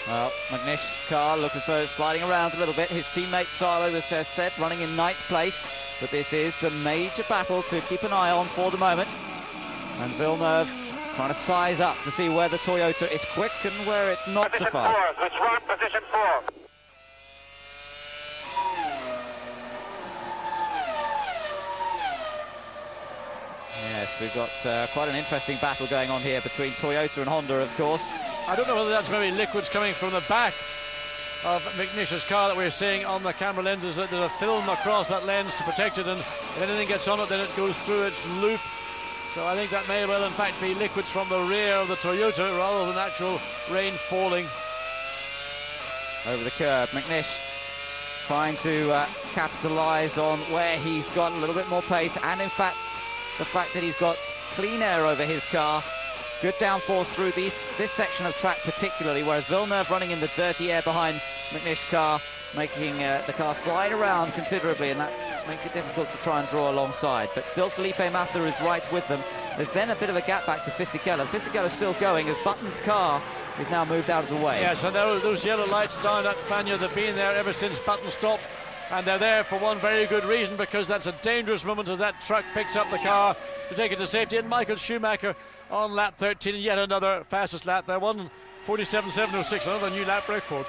Well, McNish's car looks as though it's sliding around a little bit. His teammate Salo, as I said, running in 9th place. But this is the major battle to keep an eye on for the moment. And Villeneuve trying to size up to see where the Toyota is quick and where it's not so fast. Let's run position 4. Yes, we've got quite an interesting battle going on here between Toyota and Honda, of course. I don't know whether that's maybe liquids coming from the back of McNish's car that we're seeing on the camera lenses. There's a film across that lens to protect it, and if anything gets on it, then it goes through its loop. So I think that may well, in fact, be liquids from the rear of the Toyota rather than actual rain falling. Over the curb, McNish trying to capitalise on where he's got a little bit more pace, and in fact, the fact that he's got clean air over his car. Good downforce through this section of track particularly, whereas Villeneuve running in the dirty air behind McNish's car, making the car slide around considerably, and that makes it difficult to try and draw alongside. But still Felipe Massa is right with them. There's then a bit of a gap back to Fisichella. Fisichella's still going as Button's car is now moved out of the way. Yeah, so those yellow lights down at Fagnes, they've been there ever since Button stopped. And they're there for one very good reason, because that's a dangerous moment as that truck picks up the car to take it to safety. And Michael Schumacher on lap 13, yet another fastest lap there, 1:47.706, another new lap record.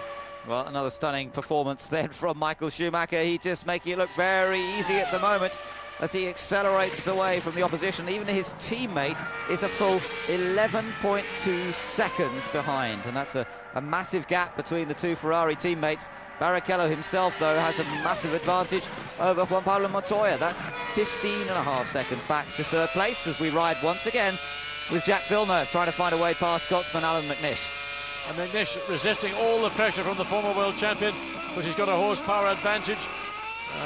Well, another stunning performance then from Michael Schumacher. He just making it look very easy at the moment as he accelerates away from the opposition. Even his teammate is a full 11.2 seconds behind, and that's a massive gap between the two Ferrari teammates. Barrichello himself, though, has a massive advantage over Juan Pablo Montoya. That's 15.5 seconds back to 3rd place as we ride once again with Jacques Villeneuve trying to find a way past Scotsman Alan McNish. And McNish resisting all the pressure from the former world champion, but he's got a horsepower advantage.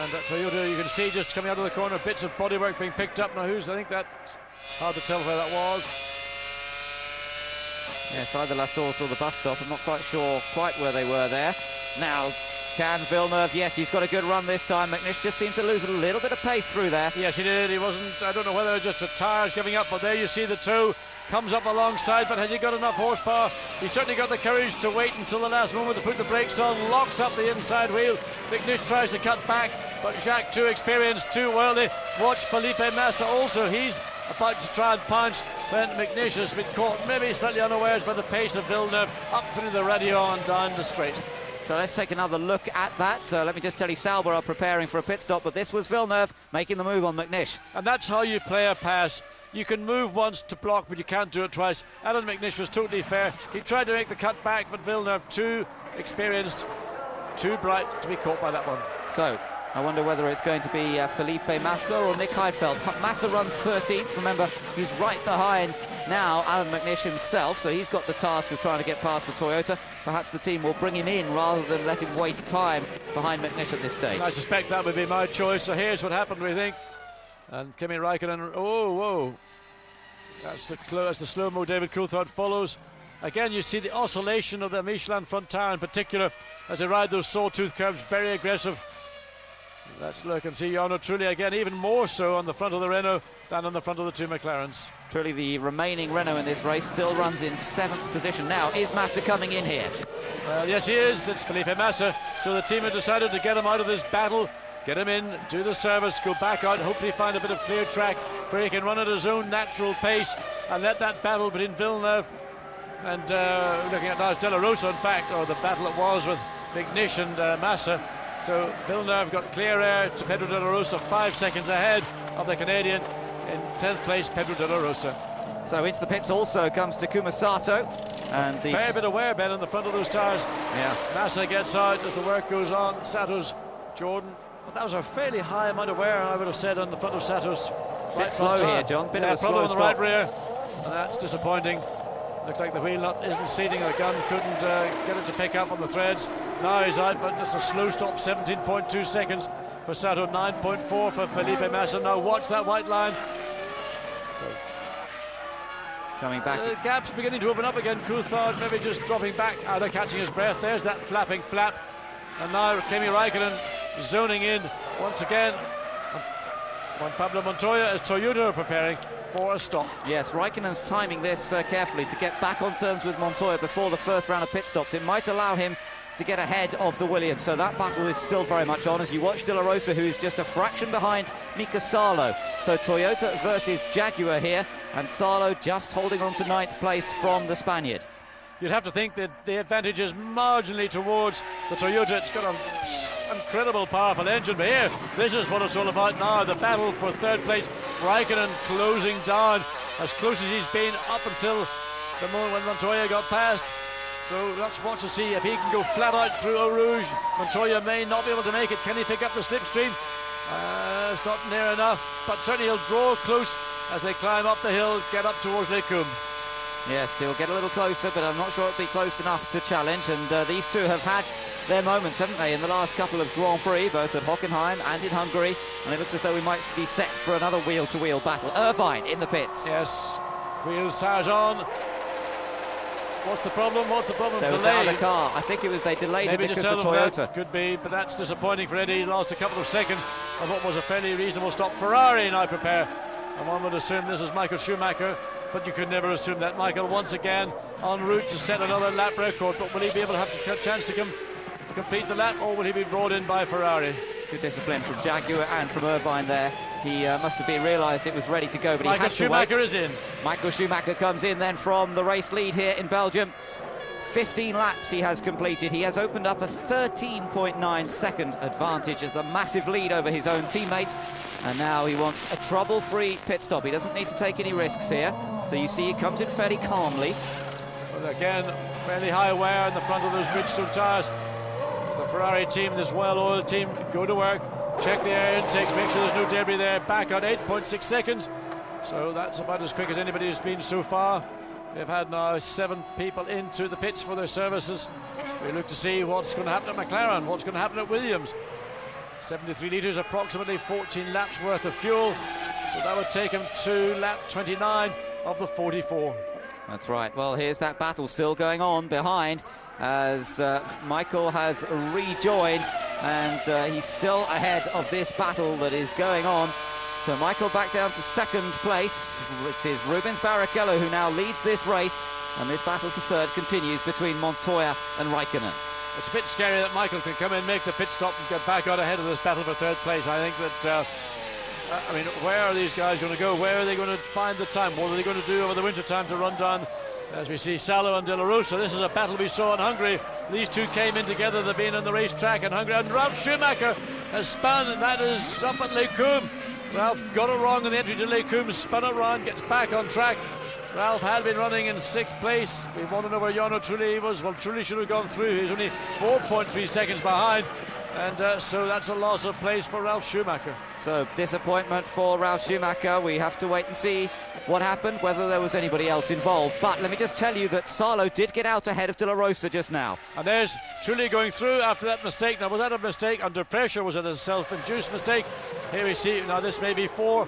And that Toyota, you can see just coming out of the corner, bits of bodywork being picked up. Now I think that's hard to tell where that was. Yes, either La Source or the bus stop. I'm not quite sure quite where they were there. Now, can Villeneuve? Yes, he's got a good run this time. McNish just seemed to lose a little bit of pace through there. Yes, he did. He wasn't, I don't know whether it was just the tyres giving up, but there you see the two. Comes up alongside, but has he got enough horsepower? He's certainly got the courage to wait until the last moment to put the brakes on, locks up the inside wheel. McNish tries to cut back, but Jacques, too experienced, too worldly. Watch Felipe Massa also, he's about to try and punch, when McNish has been caught maybe slightly unawares by the pace of Villeneuve, up through the radio and down the straight. So let's take another look at that. Let me just tell you, Sauber are preparing for a pit stop, but this was Villeneuve making the move on McNish. And that's how you play a pass. You can move once to block, but you can't do it twice. Alan McNish was totally fair. He tried to make the cut back, but Villeneuve, too experienced, too bright to be caught by that one. So I wonder whether it's going to be Felipe Massa or Nick Heidfeld. Massa runs 13th. Remember, he's right behind now Alan McNish himself, so he's got the task of trying to get past the Toyota. Perhaps the team will bring him in rather than let him waste time behind McNish at this stage. I suspect that would be my choice. So here's what happened, we think. And Kimi Räikkönen, oh, whoa. That's the slow-mo David Coulthard follows. Again, you see the oscillation of the Michelin front tyre in particular as they ride those sawtooth curves, very aggressive. Let's look and see Jarno Trulli again, even more so on the front of the Renault than on the front of the two McLarens. Trulli, the remaining Renault in this race, still runs in 7th position. Now, is Massa coming in here? Well, yes, he is. It's Felipe Massa. So the team have decided to get him out of this battle, get him in, do the service, go back out, hopefully find a bit of clear track where he can run at his own natural pace and let that battle between Villeneuve and looking at Lars De La Rosa, in fact, or the battle it was with McNish and Massa. So Villeneuve got clear air to Pedro De La Rosa, 5 seconds ahead of the Canadian. In 10th place, Pedro De La Rosa. So into the pits also comes Takuma Sato. And the fair bit of wear, Ben, on the front of those tyres. Yeah. Massa gets out as the work goes on. Sato's Jordan. But that was a fairly high amount of wear, I would have said, on the front of Sato's bit slow here, John. Bit of a problem slow on the right stop. rear, and that's disappointing. Looks like the wheel nut isn't seating, the gun couldn't get it to pick up on the threads. Now he's out, but just a slow stop, 17.2 seconds for Sato, 9.4 for Felipe Massa. Now watch that white line. Coming back. The gap's beginning to open up again. Coulthard maybe just dropping back, either catching his breath. There's that flapping flap. And now Kimi Raikkonen zoning in once again. Juan Pablo Montoya as Toyota are preparing for a stop. Yes, Raikkonen's timing this carefully to get back on terms with Montoya before the first round of pit stops. It might allow him to get ahead of the Williams, so that battle is still very much on as you watch De La Rosa, who is just a fraction behind Mika Salo. So Toyota versus Jaguar here, and Salo just holding on to 9th place from the Spaniard. You'd have to think that the advantage is marginally towards the Toyota. It's got an incredible, powerful engine, but here, this is what it's all about now. The battle for 3rd place. Raikkonen closing down as close as he's been up until the moment when Montoya got past. So let's watch to see if he can go flat out through Eau Rouge. Montoya may not be able to make it. Can he pick up the slipstream? It's not near enough, but certainly he'll draw close as they climb up the hill, get up towards Les Combes. Yes, he'll get a little closer, but I'm not sure it'll be close enough to challenge. And these two have had their moments, haven't they, in the last couple of Grand Prix, both at Hockenheim and in Hungary. And it looks as though we might be set for another wheel-to-wheel battle. Irvine in the pits. Yes, wheels, tires on. What's the problem? What's the problem? There was Delay. another car. I think it was they delayed Maybe it because to the tell Toyota. That could be, but that's disappointing for Eddie. He lost a couple of seconds of what was a fairly reasonable stop. Ferrari now prepare. And one would assume this is Michael Schumacher, but you could never assume that. Michael once again en route to set another lap record, but will he be able to have a chance to complete the lap, or will he be brought in by Ferrari? Good discipline from Jaguar and from Irvine there. He must have been realised it was ready to go, but Michael he had to Schumacher wait. is in. Michael Schumacher comes in then from the race lead here in Belgium. 15 laps he has completed. He has opened up a 13.9 second advantage as the massive lead over his own teammate. And now he wants a trouble-free pit stop. He doesn't need to take any risks here. So you see he comes in fairly calmly. But again, fairly high wear in the front of those Bridgestone tyres. It's the Ferrari team, this well-oiled team, go to work, check the air intakes, make sure there's no debris there. Back on 8.6 seconds. So that's about as quick as anybody has been so far. They've had now 7 people into the pits for their services. We look to see what's going to happen at McLaren, what's going to happen at Williams. 73 litres, approximately 14 laps worth of fuel. So that would take him to lap 29 of the 44. That's right. Well, here's that battle still going on behind as Michael has rejoined, and he's still ahead of this battle that is going on. So Michael back down to 2nd place. It is Rubens Barrichello who now leads this race, and this battle for 3rd continues between Montoya and Raikkonen. It's a bit scary that Michael can come in, make the pit stop and get back out ahead of this battle for 3rd place. I think that, I mean, where are these guys going to go? Where are they going to find the time? What are they going to do over the winter time to run down? As we see Salo and De La Rosa, this is a battle we saw in Hungary. These two came in together, they've been on the racetrack in Hungary, and Ralf Schumacher has spun, and that is up at Les Combes. Ralph got it wrong in the entry to Les Combes, spun it round, gets back on track. Ralph had been running in 6th place. We want to know where Jarno Trulli was. Well, Trulli should have gone through. He's only 4.3 seconds behind. And so that's a loss of place for Ralf Schumacher. So disappointment for Ralf Schumacher. We have to wait and see what happened, whether there was anybody else involved. But let me just tell you that Salo did get out ahead of De La Rosa just now. And there's Trulli going through after that mistake. Now, was that a mistake under pressure? Was it a self-induced mistake? Here we see, now this may be 4.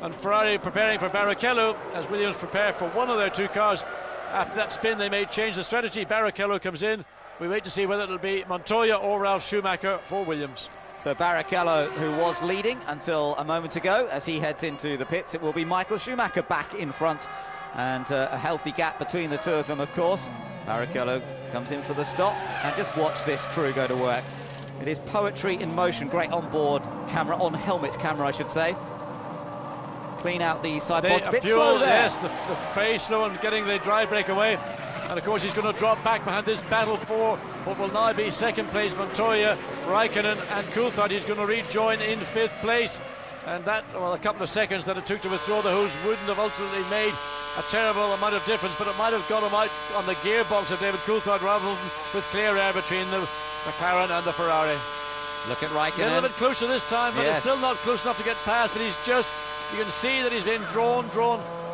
And Ferrari preparing for Barrichello as Williams prepare for one of their 2 cars. After that spin, they may change the strategy. Barrichello comes in. We wait to see whether it'll be Montoya or Ralf Schumacher for Williams. So Barrichello, who was leading until a moment ago, as he heads into the pits, it will be Michael Schumacher back in front, and a healthy gap between the two of them, of course. Barrichello comes in for the stop, and just watch this crew go to work. It is poetry in motion. Great on-board camera, on-helmet camera, I should say. Clean out the side pods. Bit slow there. Yes, the very slow and getting the dry break away. And of course he's going to drop back behind this battle for what will now be 2nd place. Montoya, Raikkonen and Coulthard. He's going to rejoin in 5th place. And that, well, a couple of seconds that it took to withdraw the hose wouldn't have ultimately made a terrible amount of difference, but it might have got him out on the gearbox of David Coulthard rather than with clear air between the McLaren and the Ferrari. Look at Raikkonen. A little bit closer this time, but it's still not close enough to get past, but he's just, you can see that he's been drawn.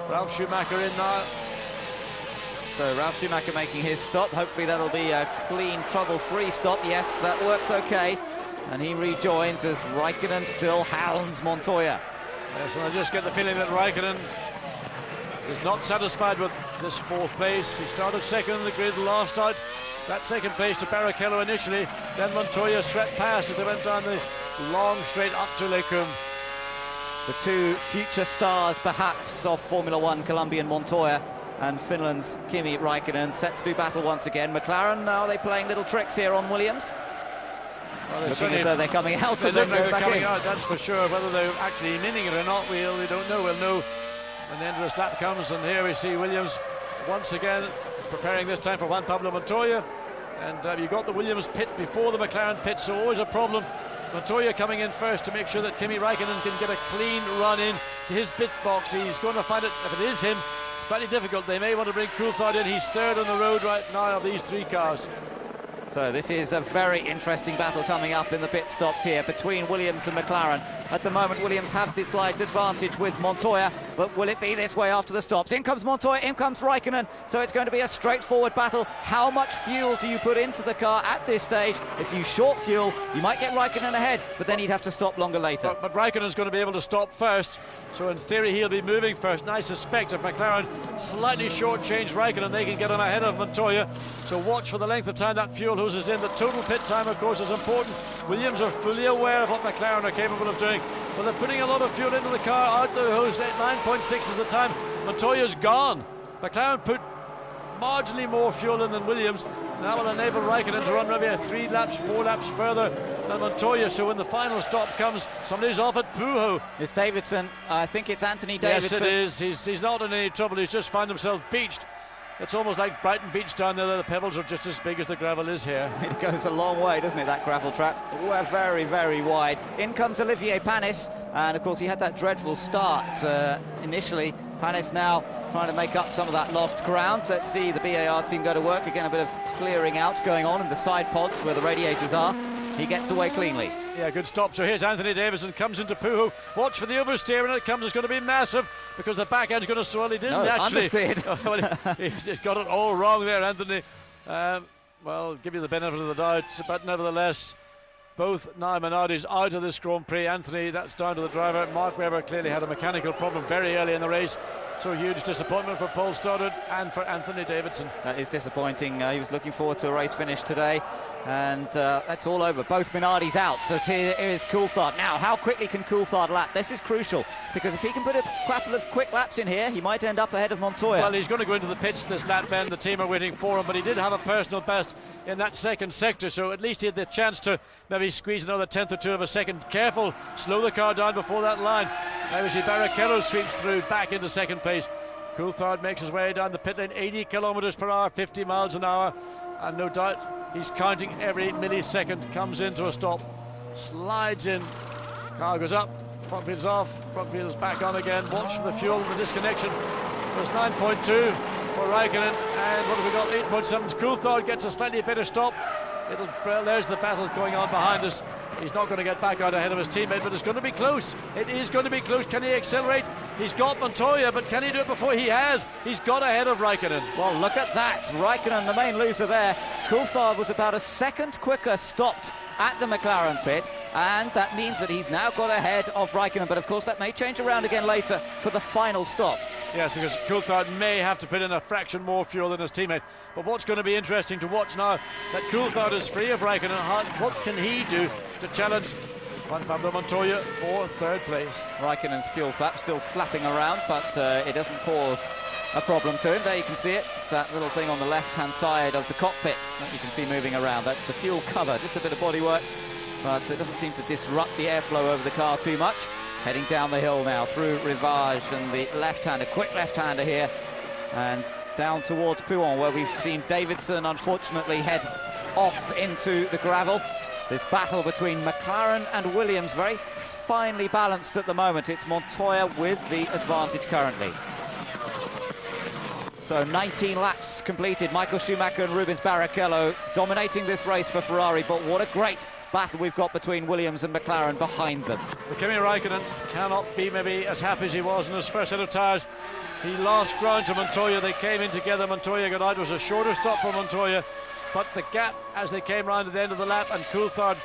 Ralf Schumacher in now. So Ralf Schumacher making his stop. Hopefully that'll be a clean, trouble-free stop. Yes, that works okay. And he rejoins as Raikkonen still hounds Montoya. Yes, and I just get the feeling that Raikkonen is not satisfied with this fourth place. He started second in the grid, lost out that second place to Barrichello initially. Then Montoya swept past as they went down the long straight up to Lake Coombe. The two future stars, perhaps, of Formula One, Colombian Montoya and Finland's Kimi Raikkonen, set to do battle once again. McLaren, now they playing little tricks here on Williams. Well, looking as though they're coming out they and then look like go they're back coming in. out, that's for sure. Whether they're actually meaning it or not, we don't know. We'll know when the end of this lap comes. And here we see Williams once again preparing this time for Juan Pablo Montoya. And you got the Williams pit before the McLaren pit, so always a problem. Montoya coming in first to make sure that Kimi Raikkonen can get a clean run in to his pit box. He's going to find it, if it is him, slightly difficult. They may want to bring Coulthard in. He's third on the road right now of these three cars. So this is a very interesting battle coming up in the pit stops here between Williams and McLaren. At the moment, Williams have the slight advantage with Montoya, but will it be this way after the stops? In comes Montoya, in comes Raikkonen, so it's going to be a straightforward battle. How much fuel do you put into the car at this stage? If you short fuel, you might get Raikkonen ahead, but then he'd have to stop longer later. But Raikkonen's going to be able to stop first, so in theory he'll be moving first. And I suspect if McLaren slightly short-change Raikkonen, they can get him ahead of Montoya. So watch for the length of time that fuel hose is in. The total pit time, of course, is important. Williams are fully aware of what McLaren are capable of doing. But they're putting a lot of fuel into the car, out the hose, 9.6 is the time. Montoya's gone. McLaren put marginally more fuel in than Williams. That will enable Raikkonen to run maybe 3 laps, 4 laps further than Montoya. So when the final stop comes, somebody's off at Pujo. It's Davidson. I think it's Anthony Davidson. Yes, it is. He's not in any trouble. He's just found himself beached. It's almost like Brighton Beach down there. The pebbles are just as big as the gravel is here. It goes a long way, doesn't it, that gravel trap? We're very, very wide. In comes Olivier Panis, and of course he had that dreadful start initially. Panis now trying to make up some of that lost ground. Let's see the BAR team go to work. Again, a bit of clearing out going on in the side pods where the radiators are. He gets away cleanly. Yeah, good stop. So here's Anthony Davidson, comes into Pujo. Watch for the oversteer, and it comes. It's going to be massive because the back end's going to swirl. He didn't actually. Understeered. He's got it all wrong there, Anthony. Well, give you the benefit of the doubt, but nevertheless, both now Minardi's out of this Grand Prix. Anthony, that's down to the driver. Mark Webber clearly had a mechanical problem very early in the race. So huge disappointment for Paul Stoddard and for Anthony Davidson. That is disappointing. He was looking forward to a race finish today, and that's all over. Both Minardi's out, so here is Coulthard. Now, how quickly can Coulthard lap? This is crucial, because if he can put a couple of quick laps in here, he might end up ahead of Montoya. Well, he's going to go into the pits this lap, Ben. The team are waiting for him, but he did have a personal best in that second sector, so at least he had the chance to maybe squeeze another tenth or two of a second. Careful, slow the car down before that line. Now we see Barrichello sweeps through back into second place. Coulthard makes his way down the pit lane, 80 kilometers per hour, 50 miles an hour, and no doubt he's counting every millisecond. Comes into a stop, slides in, car goes up, front wheel's off, front wheel's back on again. Watch for the fuel and the disconnection. There's 9.2 for Raikkonen, and what have we got? 8.7. Coulthard gets a slightly better stop. There's the battle going on behind us. He's not going to get back out ahead of his teammate, but it's going to be close. It is going to be close. Can he accelerate? He's got Montoya, but can he do it before he has? He's got ahead of Raikkonen. Well, look at that. Raikkonen, the main loser there. Coulthard was about a second quicker stopped at the McLaren pit, and that means that he's now got ahead of Raikkonen, but of course that may change around again later for the final stop. Yes, because Coulthard may have to put in a fraction more fuel than his teammate. But what's going to be interesting to watch now, that Coulthard is free of Raikkonen, what can he do to challenge Juan Pablo Montoya for third place? Raikkonen's fuel flap still flapping around, but it doesn't cause a problem to him. There you can see it. It's that little thing on the left-hand side of the cockpit that you can see moving around. That's the fuel cover, just a bit of bodywork, but it doesn't seem to disrupt the airflow over the car too much. Heading down the hill now through Rivage, and the left-hander, quick left-hander here, and down towards Pouhon, where we've seen Davidson unfortunately head off into the gravel. This battle between McLaren and Williams very finely balanced at the moment. It's Montoya with the advantage currently. So 19 laps completed. Michael Schumacher and Rubens Barrichello dominating this race for Ferrari, but what a great battle we've got between Williams and McLaren behind them. Well, Kimi Raikkonen cannot be maybe as happy as he was in his first set of tyres. He lost ground to Montoya. They came in together. Montoya got out. It was a shorter stop for Montoya, but the gap as they came round at the end of the lap and Coulthard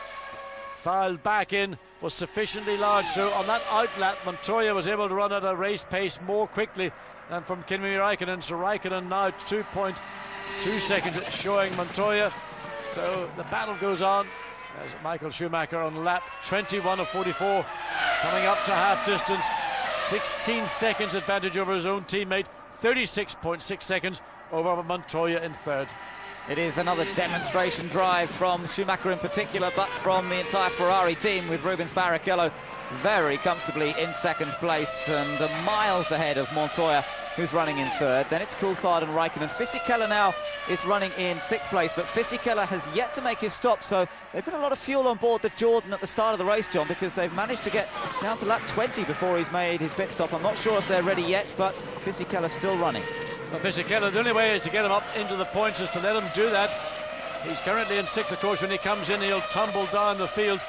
filed back in was sufficiently large. So on that outlap, Montoya was able to run at a race pace more quickly than from Kimi Raikkonen. So Raikkonen now 2.2 seconds showing Montoya. So the battle goes on as Michael Schumacher on lap 21 of 44 coming up to half distance, 16 seconds advantage over his own teammate, 36.6 seconds over Montoya in third. It is another demonstration drive from Schumacher in particular, but from the entire Ferrari team, with Rubens Barrichello very comfortably in second place and miles ahead of Montoya, who's running in third. Then it's Coulthard and Raikkonen. Fisichella now is running in sixth place, but Fisichella has yet to make his stop, so they put a lot of fuel on board the Jordan at the start of the race, John, because they've managed to get down to lap 20 before he's made his pit stop. I'm not sure if they're ready yet, but Fisichella's still running. Well, Fisichella, the only way to get him up into the points is to let him do that. He's currently in sixth, of course. When he comes in, he'll tumble down the field,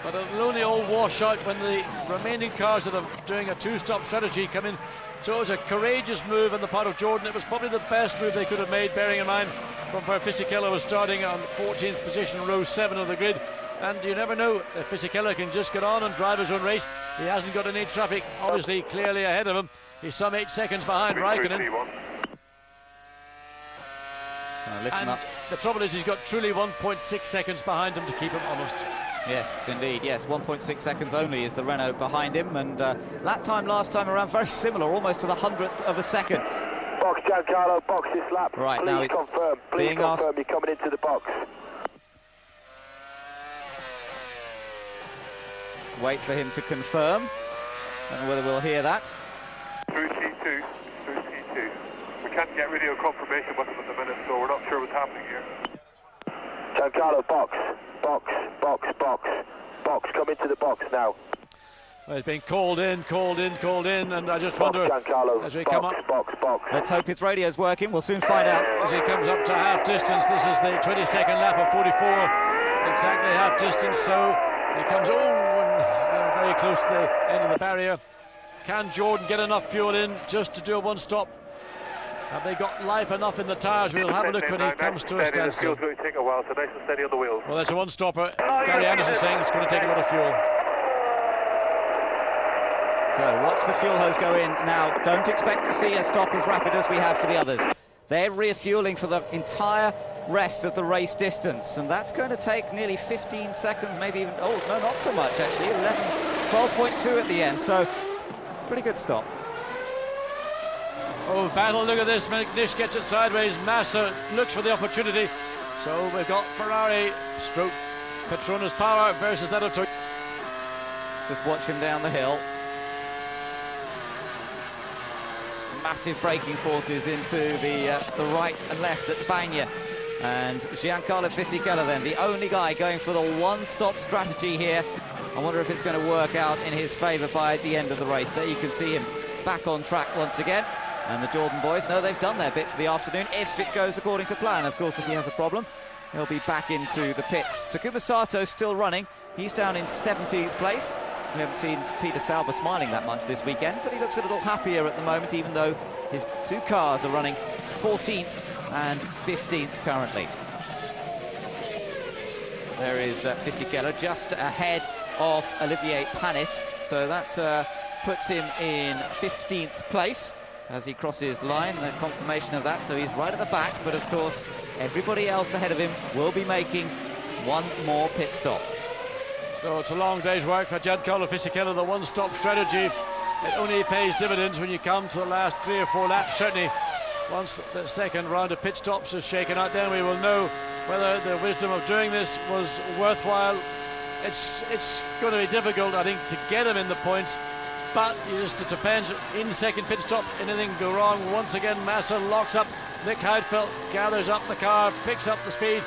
but it'll only all wash out when the remaining cars that are doing a two-stop strategy come in. So it was a courageous move on the part of Jordan. It was probably the best move they could have made, bearing in mind from where Fisichella was starting on 14th position, row 7 of the grid. And you never know if Fisichella can just get on and drive his own race. He hasn't got any traffic, obviously clearly ahead of him. He's some 8 seconds behind Raikkonen. Listen up. The trouble is he's got truly 1.6 seconds behind him to keep him honest. Yes, indeed, yes. 1.6 seconds only is the Renault behind him, and lap time last time around very similar, almost to the 100th of a second. Box, Giancarlo, box this lap. Right, please now confirm. Please being confirm asked... you're coming into the box. Wait for him to confirm. Don't know whether we'll hear that. Through T2, through T2. We can't get radio confirmation with him at the minute, so we're not sure what's happening here. Giancarlo, box, box, box, box, box, come into the box now. Well, he's been called in, and I just wonder Giancarlo, as we box, come up. box. Let's hope his radio's working. We'll soon find out. As he comes up to half distance, this is the 22nd lap of 44, exactly half distance. So he comes very close to the end of the barrier. Can Jordan get enough fuel in just to do a one-stop? Have they got life enough in the tyres? We'll have a look when he comes to a standstill. It's going to take a while, so nice and steady on the wheels. Well, there's a one-stopper. Gary Anderson saying it's going to take a lot of fuel. So watch the fuel hose go in now. Don't expect to see a stop as rapid as we have for the others. They're refueling for the entire rest of the race distance, and that's going to take nearly 15 seconds, maybe even, oh no, not so much actually, 12.2 at the end, so pretty good stop. Oh, battle, look at this. McNish gets it sideways. Massa looks for the opportunity. So we've got Ferrari stroke Petronas power versus that of Toyota. Just watch him down the hill. Massive braking forces into the right and left at Fagna. And Giancarlo Fisichella then, the only guy going for the one-stop strategy here. I wonder if it's going to work out in his favour by the end of the race. There you can see him back on track once again. And the Jordan boys know they've done their bit for the afternoon, if it goes according to plan. Of course, if he has a problem, he'll be back into the pits. Takuma Sato still running. He's down in 17th place. We haven't seen Peter Sauber smiling that much this weekend, but he looks a little happier at the moment, even though his two cars are running 14th and 15th currently. There is Fisichella just ahead of Olivier Panis, so that puts him in 15th place as he crosses the line. The confirmation of that, so he's right at the back, but of course everybody else ahead of him will be making one more pit stop. So it's a long day's work for Giancarlo Fisichella. The one-stop strategy, it only pays dividends when you come to the last 3 or 4 laps. Certainly once the second round of pit stops is shaken out, then we will know whether the wisdom of doing this was worthwhile. It's going to be difficult, I think, to get him in the points, but it depends. In the second pit stop, anything go wrong. Once again, Massa locks up. Nick Heidfeld gathers up the car, picks up the speed,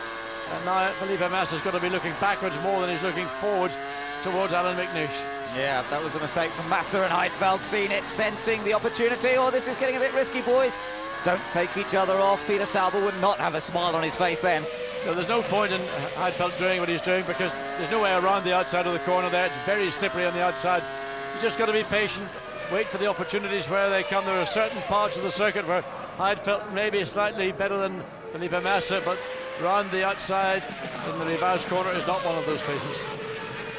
and now I believe Massa's got to be looking backwards more than he's looking forwards towards Alan McNish. Yeah, that was a mistake from Massa, and Heidfeld seen it, sensing the opportunity. Oh, this is getting a bit risky, boys. don't take each other off. Peter Sauber would not have a smile on his face then. No, there's no point in Heidfeld doing what he's doing because there's no way around the outside of the corner there. It's very slippery on the outside. You just got to be patient, wait for the opportunities where they come. There are certain parts of the circuit where Heidfeld may be slightly better than Felipe Massa, but round the outside in the reverse corner is not one of those places.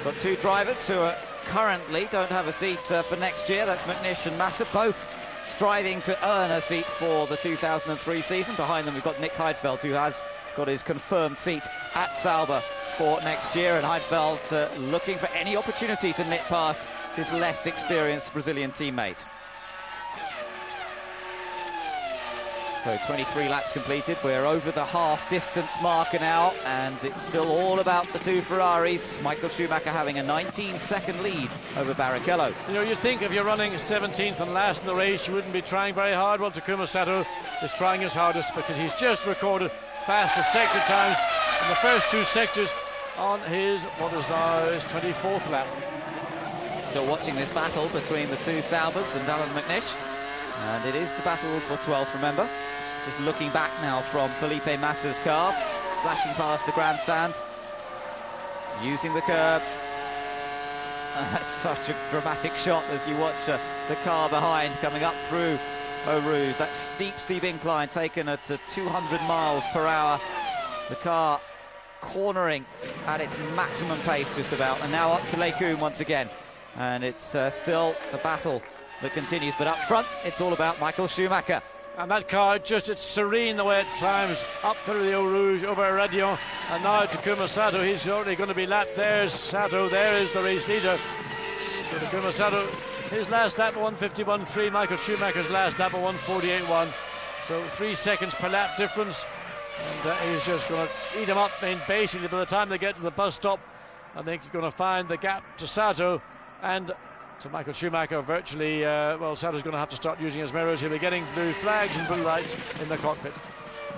Got two drivers who are currently don't have a seat for next year. That's McNish and Massa, both striving to earn a seat for the 2003 season. Behind them we've got Nick Heidfeld, who has got his confirmed seat at Sauber for next year, and Heidfeld looking for any opportunity to nip past his less experienced Brazilian teammate. So 23 laps completed, we're over the half distance marker now, and it's still all about the two Ferraris. Michael Schumacher having a 19-second lead over Barrichello. You know, you'd think if you're running 17th and last in the race, you wouldn't be trying very hard. Well, Takuma Sato is trying his hardest because he's just recorded fastest sector times in the first two sectors on his, what is now his 24th lap. Still watching this battle between the two Saubers and Alan McNish, and it is the battle for 12th, remember. Just looking back now from Felipe Massa's car, flashing past the grandstands, using the curb. And that's such a dramatic shot as you watch the car behind coming up through Eau Rouge. That steep incline taken at 200 miles per hour. The car cornering at its maximum pace just about, and now up to Les Combes once again. And it's still the battle that continues, but up front it's all about Michael Schumacher. And that car, it's serene the way it climbs up through the Eau Rouge over Radion, and now Takuma Sato, he's already going to be lapped. There's Sato, there is the race leader. So Takuma Sato, his last lap 1:51.3, Michael Schumacher's last lap 1:48.1. So 3 seconds per lap difference, and he's just going to eat him up. And basically by the time they get to the bus stop, I think you're going to find the gap to Sato and to Michael Schumacher virtually, well, Sato's going to have to start using his mirrors. He'll be getting blue flags and blue lights in the cockpit.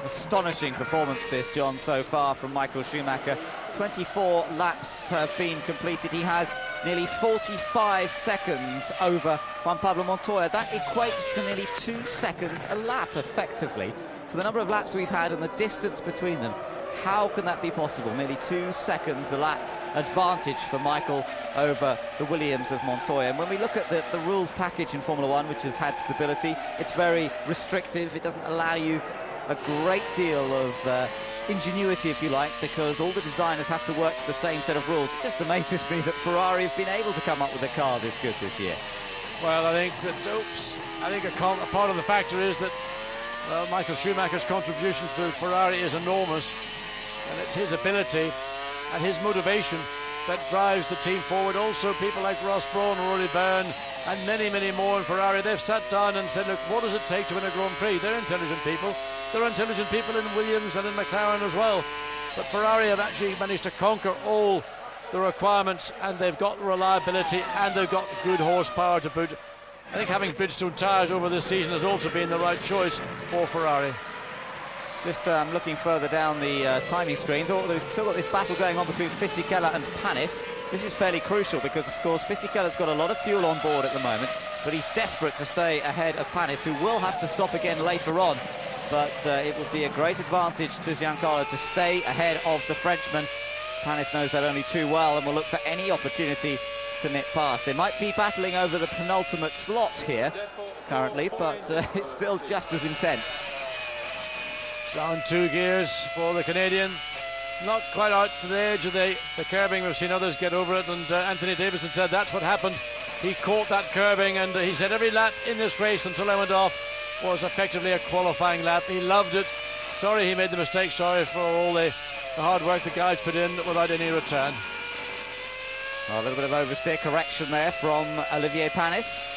Astonishing performance this, John, so far from Michael Schumacher. 24 laps have been completed. He has nearly 45 seconds over Juan Pablo Montoya. That equates to nearly 2 seconds a lap, effectively. For the number of laps we've had and the distance between them, how can that be possible? Nearly 2 seconds a lap advantage for Michael over the Williams of Montoya. And when we look at the rules package in Formula One, which has had stability, it's very restrictive. It doesn't allow you a great deal of ingenuity, if you like, because all the designers have to work to the same set of rules. It just amazes me that Ferrari have been able to come up with a car this good this year. Well, I think that, a part of the factor is that Michael Schumacher's contribution to Ferrari is enormous, and it's his ability and his motivation that drives the team forward. Also, people like Ross Brawn, Rory Byrne, and many more in Ferrari, they've sat down and said, look, what does it take to win a Grand Prix? They're intelligent people. There are intelligent people in Williams and in McLaren as well. But Ferrari have actually managed to conquer all the requirements, and they've got reliability and they've got good horsepower to boot. I think having Bridgestone tyres over this season has also been the right choice for Ferrari. Just looking further down the timing screens, they've still got this battle going on between Fisichella and Panis. This is fairly crucial because, of course, Fisichella's got a lot of fuel on board at the moment, but he's desperate to stay ahead of Panis, who will have to stop again later on. But it would be a great advantage to Giancarlo to stay ahead of the Frenchman. Panis knows that only too well and will look for any opportunity to nip past. They might be battling over the penultimate slot here currently, but it's still just as intense. Down 2 gears for the Canadian. Not quite out to the edge of the curbing. We've seen others get over it, and Anthony Davidson said that's what happened. He caught that curbing, and he said every lap in this race until I went off was effectively a qualifying lap. He loved it. Sorry he made the mistake. Sorry for all the hard work the guys put in without any return. Well, a little bit of oversteer correction there from Olivier Panis.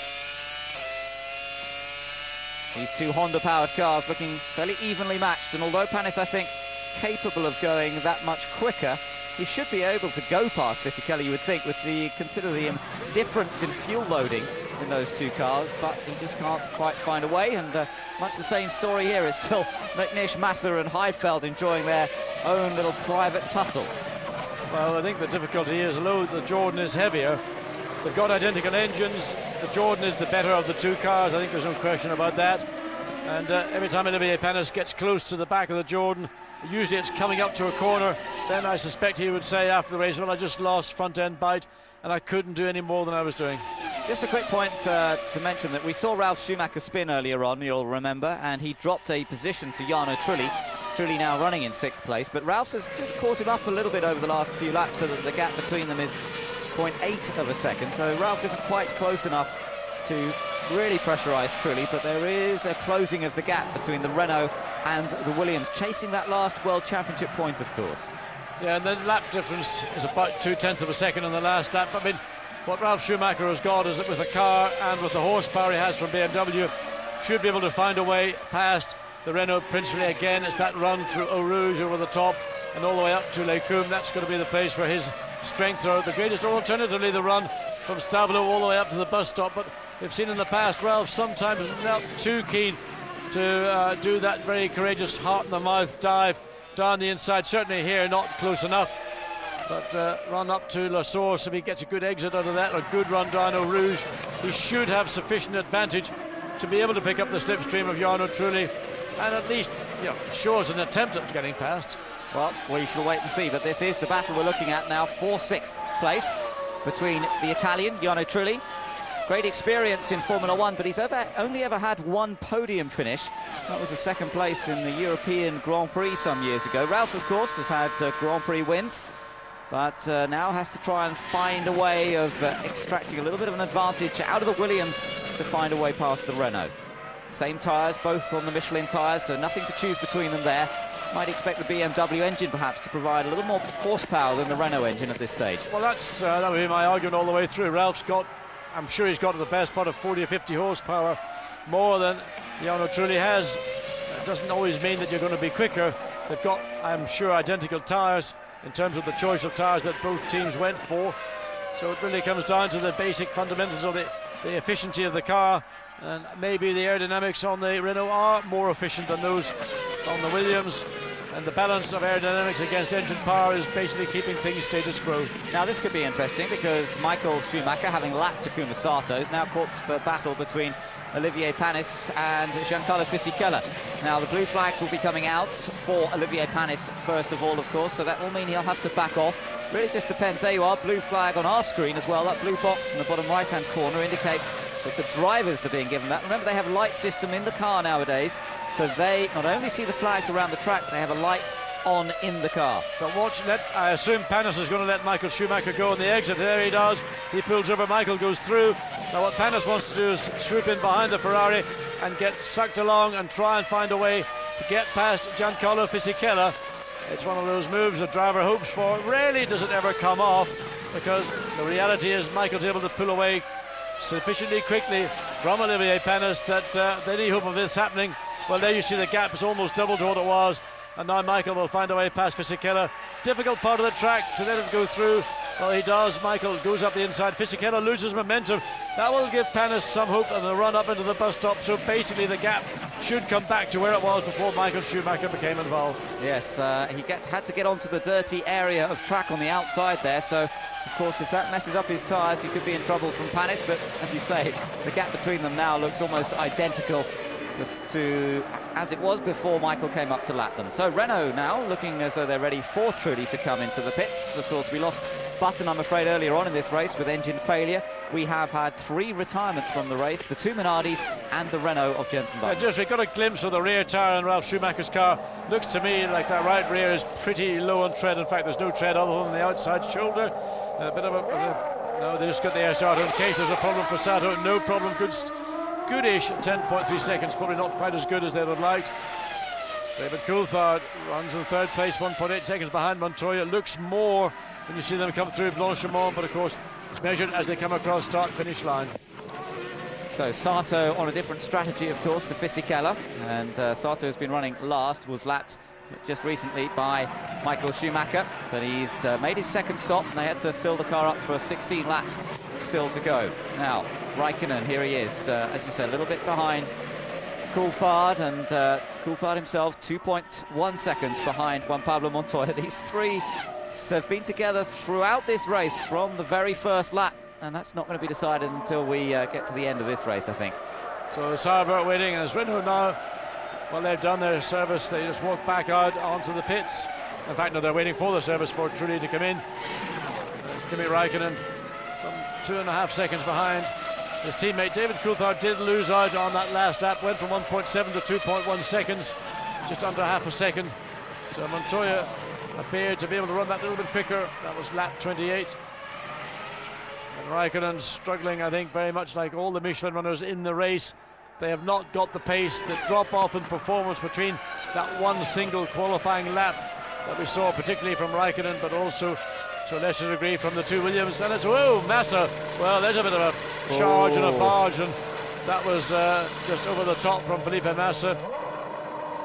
These two Honda-powered cars looking fairly evenly matched, and although Panis, I think, capable of going that much quicker, he should be able to go past Fisichella, you would think, with the considerable difference in fuel loading in those two cars, but he just can't quite find a way. And much the same story here. It's still McNish, Massa and Heidfeld enjoying their own little private tussle. Well, I think the difficulty is, although the Jordan is heavier, they've got identical engines. The Jordan is the better of the two cars. I think there's no question about that. And every time Olivier Panis gets close to the back of the Jordan, usually it's coming up to a corner, then I suspect he would say after the race, well, I just lost front end bite and I couldn't do any more than I was doing. Just a quick point to mention that we saw Ralf Schumacher spin earlier on, you'll remember, and he dropped a position to Jarno Trulli. Trulli now running in 6th place, but Ralf has just caught him up a little bit over the last few laps, so that the gap between them is 0.8 of a second. So Ralf isn't quite close enough to really pressurise Trulli, but there is a closing of the gap between the Renault and the Williams, chasing that last World Championship point, of course. Yeah, and the lap difference is about 0.2 of a second on the last lap. I mean, what Ralf Schumacher has got is that with the car and with the horsepower he has from BMW, should be able to find a way past the Renault principally. Again, it's that run through Eau Rouge over the top and all the way up to Les Combes. That's going to be the place where his strengths are the greatest. Alternatively, the run from Stavelot all the way up to the bus stop. But we've seen in the past, Ralph sometimes not too keen to do that very courageous heart-in-the-mouth dive down the inside. Certainly here, not close enough. But run up to La Source, if he gets a good exit out of that, a good run down Eau Rouge, he should have sufficient advantage to be able to pick up the slipstream of Jarno Trulli and at least, you know, show us an attempt at getting past. Well, we shall wait and see, but this is the battle we're looking at now for 6th place between the Italian, Jarno Trulli. Great experience in Formula One, but he's only ever had one podium finish. That was a 2nd place in the European Grand Prix some years ago. Ralf, of course, has had Grand Prix wins, but now has to try and find a way of extracting a little bit of an advantage out of the Williams to find a way past the Renault. Same tyres, both on the Michelin tyres, so nothing to choose between them there. Might expect the BMW engine perhaps to provide a little more horsepower than the Renault engine at this stage. Well, that would be my argument all the way through. Ralph's got, I'm sure he's got the best part of 40 or 50 horsepower more than Jarno Trulli has. It doesn't always mean that you're going to be quicker. They've got, I'm sure, identical tyres in terms of the choice of tyres that both teams went for. So it really comes down to the basic fundamentals of the efficiency of the car, and maybe the aerodynamics on the Renault are more efficient than those on the Williams, and the balance of aerodynamics against engine power is basically keeping things status quo. Now this could be interesting because Michael Schumacher, having lapped Takuma Sato, is now caught for battle between Olivier Panis and Giancarlo Fisichella. Now the blue flags will be coming out for Olivier Panis first of all, of course, so that will mean he'll have to back off. Really just depends. There you are, blue flag on our screen as well. That blue box in the bottom right hand corner indicates that the drivers are being given that. Remember, they have a light system in the car nowadays, so they not only see the flags around the track, they have a light on in the car. But watch, I assume Panis is going to let Michael Schumacher go on the exit. There he does. He pulls over, Michael goes through. Now what Panis wants to do is swoop in behind the Ferrari and get sucked along and try and find a way to get past Giancarlo Fisichella. It's one of those moves the driver hopes for. Rarely does it ever come off, because the reality is Michael's able to pull away sufficiently quickly from Olivier Panis that any hope of this happening, well, there you see the gap is almost double to what it was, and now Michael will find a way past Fisichella. Difficult part of the track to let it go through. Well, he does. Michael goes up the inside. Fisichella loses momentum. That will give Panis some hope and the run up into the bus stop. So basically the gap should come back to where it was before Michael Schumacher became involved. Yes, he had to get onto the dirty area of track on the outside there. So, of course, if that messes up his tyres, he could be in trouble from Panis. But as you say, the gap between them now looks almost identical to as it was before Michael came up to lap them. So Renault now looking as though they're ready for Trulli to come into the pits. Of course, we lost Button, I'm afraid, earlier on in this race with engine failure. We have had 3 retirements from the race, the 2 Minardis and the Renault of Jenson Button. Just we got a glimpse of the rear tyre on Ralf Schumacher's car. Looks to me like that right rear is pretty low on tread. In fact, there's no tread other than the outside shoulder. A bit of no, they just got the air starter in case there's a problem for Sato. No problem, goodish at 10.3 seconds, probably not quite as good as they would have liked. David Coulthard runs in 3rd place, 1.8 seconds behind Montoya. Looks more when you see them come through Blanchimont, but of course it's measured as they come across start-finish line. So Sato on a different strategy, of course, to Fisichella, and Sato has been running last, was lapped just recently by Michael Schumacher, but he's made his 2nd stop, and they had to fill the car up for 16 laps still to go. Now Raikkonen, here he is, as you said, a little bit behind Coulthard, and Coulthard himself 2.1 seconds behind Juan Pablo Montoya. These 3 have been together throughout this race from the very first lap, and that's not going to be decided until we get to the end of this race, I think. So Sauber waiting, and as Renault now well, they've done their service. They just walk back out onto the pits. In fact, no, they're waiting for the service for Trulli to come in. There's Kimi Räikkönen, some 2.5 seconds behind. His teammate David Coulthard did lose out on that last lap, went from 1.7 to 2.1 seconds, just under half a second. So Montoya appeared to be able to run that a little bit quicker. That was lap 28. And Räikkönen struggling, I think, very much like all the Michelin runners in the race. They have not got the pace, the drop-off in performance between that one single qualifying lap that we saw, particularly from Räikkönen, but also to a lesser degree from the two Williams. And it's, whoa, Massa. Well, there's a bit of a charge and a barge, and that was just over the top from Felipe Massa.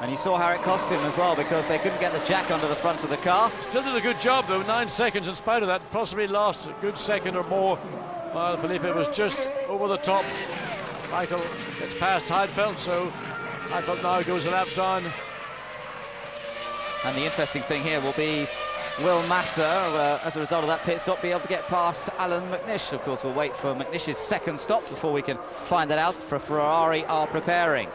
And you saw how it cost him as well, because they couldn't get the jack under the front of the car. Still did a good job, though, 9 seconds in spite of that. Possibly lost a good second or more, while Felipe was just over the top. Michael gets past Heidfeld, so Heidfeld now goes a lap down. And the interesting thing here will be, will Massa, as a result of that pit stop, be able to get past Alan McNish? Of course, we'll wait for McNish's second stop before we can find that out, for Ferrari are preparing.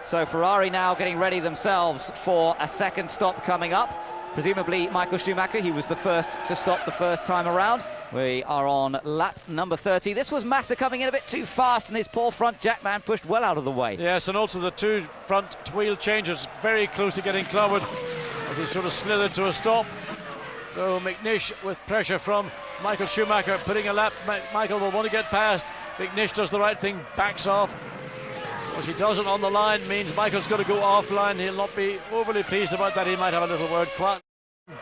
So Ferrari now getting ready themselves for a second stop coming up. Presumably Michael Schumacher, he was the first to stop the first time around. We are on lap number 30. This was Massa coming in a bit too fast, and his poor front jackman pushed well out of the way. Yes, and also the two front wheel changes very close to getting clobbered as he sort of slithered to a stop. So McNish with pressure from Michael Schumacher putting a lap. Michael will want to get past. McNish does the right thing, backs off. What he doesn't on the line means Michael's got to go offline. He'll not be overly pleased about that. He might have a little word.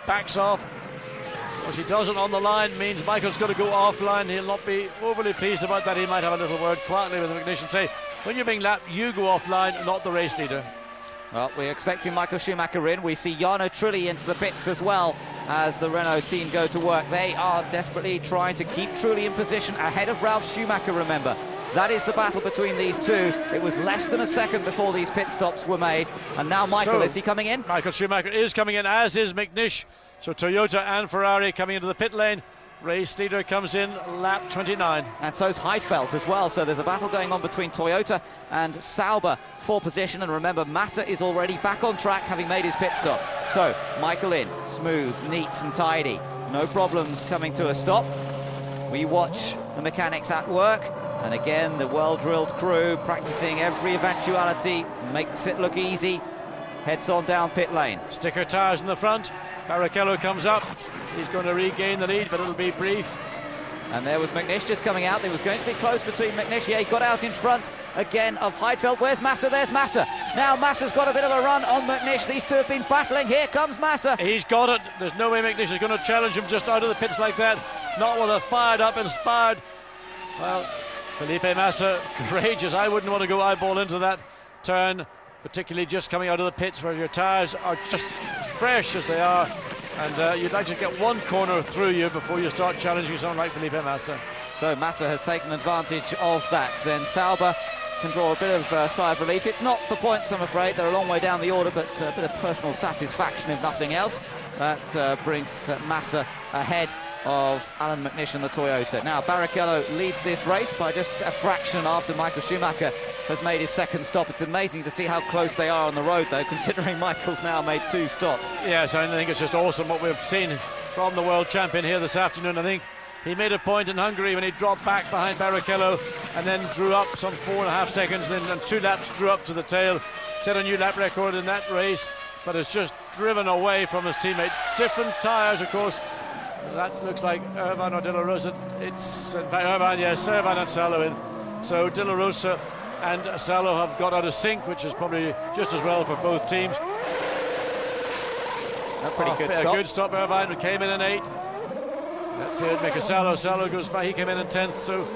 Backs off. What he doesn't on the line means Michael's got to go offline. He'll not be overly pleased about that. He might have a little word quietly with McNish and say, when you're being lapped, you go offline, not the race leader. Well, we're expecting Michael Schumacher in. We see Jarno Trulli into the pits as well as the Renault team go to work. They are desperately trying to keep Trulli in position ahead of Ralf Schumacher, remember. That is the battle between these two. It was less than a second before these pit stops were made. And now Michael, is he coming in? Michael Schumacher is coming in, as is McNish. So Toyota and Ferrari coming into the pit lane. Race leader comes in, lap 29. And so's Heidfeld as well. So there's a battle going on between Toyota and Sauber for position. And remember, Massa is already back on track, having made his pit stop. So Michael in, smooth, neat and tidy. No problems coming to a stop. We watch the mechanics at work. And again, the well-drilled crew practicing every eventuality, makes it look easy, heads on down pit lane. Sticker tyres in the front, Barrichello comes up, he's going to regain the lead, but it'll be brief. And there was McNish just coming out. There was going to be close between McNish. Yeah, he got out in front again of Heidfeld. Where's Massa? There's Massa. Now Massa's got a bit of a run on McNish. These two have been battling. Here comes Massa. He's got it. There's no way McNish is going to challenge him just out of the pits like that. Not with a fired up, inspired. Well, Felipe Massa, courageous. I wouldn't want to go eyeball into that turn, particularly just coming out of the pits where your tyres are just fresh as they are, and you'd like to get one corner through you before you start challenging someone like Felipe Massa. So Massa has taken advantage of that. Then Sauber can draw a bit of sigh of relief. It's not for points, I'm afraid. They're a long way down the order, but a bit of personal satisfaction, if nothing else. That brings Massa ahead of Alan McNish and the Toyota. Now Barrichello leads this race by just a fraction after Michael Schumacher has made his second stop. It's amazing to see how close they are on the road, though, considering Michael's now made 2 stops. Yes, I think it's just awesome what we've seen from the world champion here this afternoon. I think he made a point in Hungary when he dropped back behind Barrichello and then drew up some 4.5 seconds, and then 2 laps drew up to the tail, set a new lap record in that race, but has just driven away from his teammate. Different tyres, of course. That looks like Irvine or De La Rosa. It's in fact Irvine, yes, Irvine and Salo in. So De La Rosa and Salo have got out of sync, which is probably just as well for both teams. A pretty good stop. A good stop. Irvine came in 8th. Let's see it, Mika Salo. Salo goes back, he came in 10th. So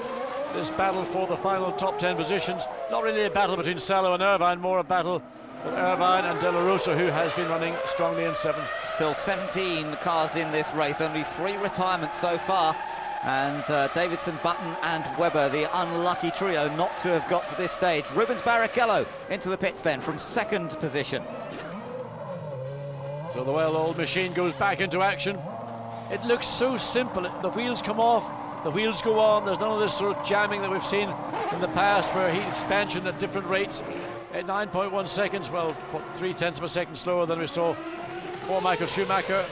this battle for the final top 10 positions, not really a battle between Salo and Irvine, more a battle with Irvine and De La Rosa, who has been running strongly in 7th. Still 17 cars in this race, only 3 retirements so far, and Davidson, Button and Webber, the unlucky trio not to have got to this stage. Rubens Barrichello into the pits then from 2nd position. So the well-oiled machine goes back into action. It looks so simple. The wheels come off, the wheels go on. There's none of this sort of jamming that we've seen in the past where heat expansion at different rates. at 9.1 seconds, well, 0.3 of a second slower than we saw for Michael Schumacher.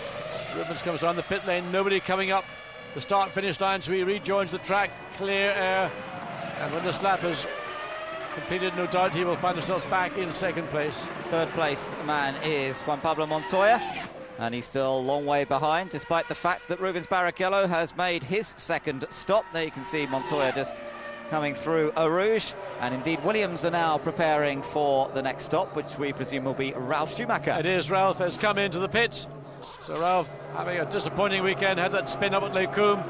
Rubens comes around the pit lane, nobody coming up the start-finish line, so he rejoins the track, clear air, and when this lap is completed, no doubt he will find himself back in second place. Third place man is Juan Pablo Montoya, and he's still a long way behind, despite the fact that Rubens Barrichello has made his second stop. There you can see Montoya just coming through Eau Rouge, and indeed Williams are now preparing for the next stop, which we presume will be Ralf Schumacher. It is. Ralf has come into the pits, so Ralf having a disappointing weekend, had that spin up at Les Combes,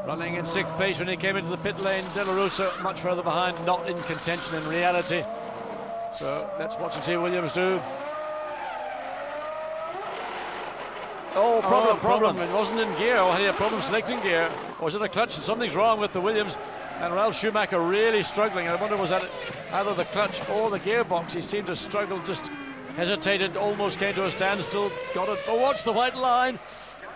running in 6th place when he came into the pit lane. De La Rosa much further behind, not in contention in reality, so let's watch and see what Williams do. Oh, problem. It wasn't in gear, or had he a problem selecting gear, or was it a clutch? Something's wrong with the Williams, and Ralf Schumacher really struggling. I wonder, was that either the clutch or the gearbox? He seemed to struggle, just hesitated, almost came to a standstill, got it. Oh, watch the white line.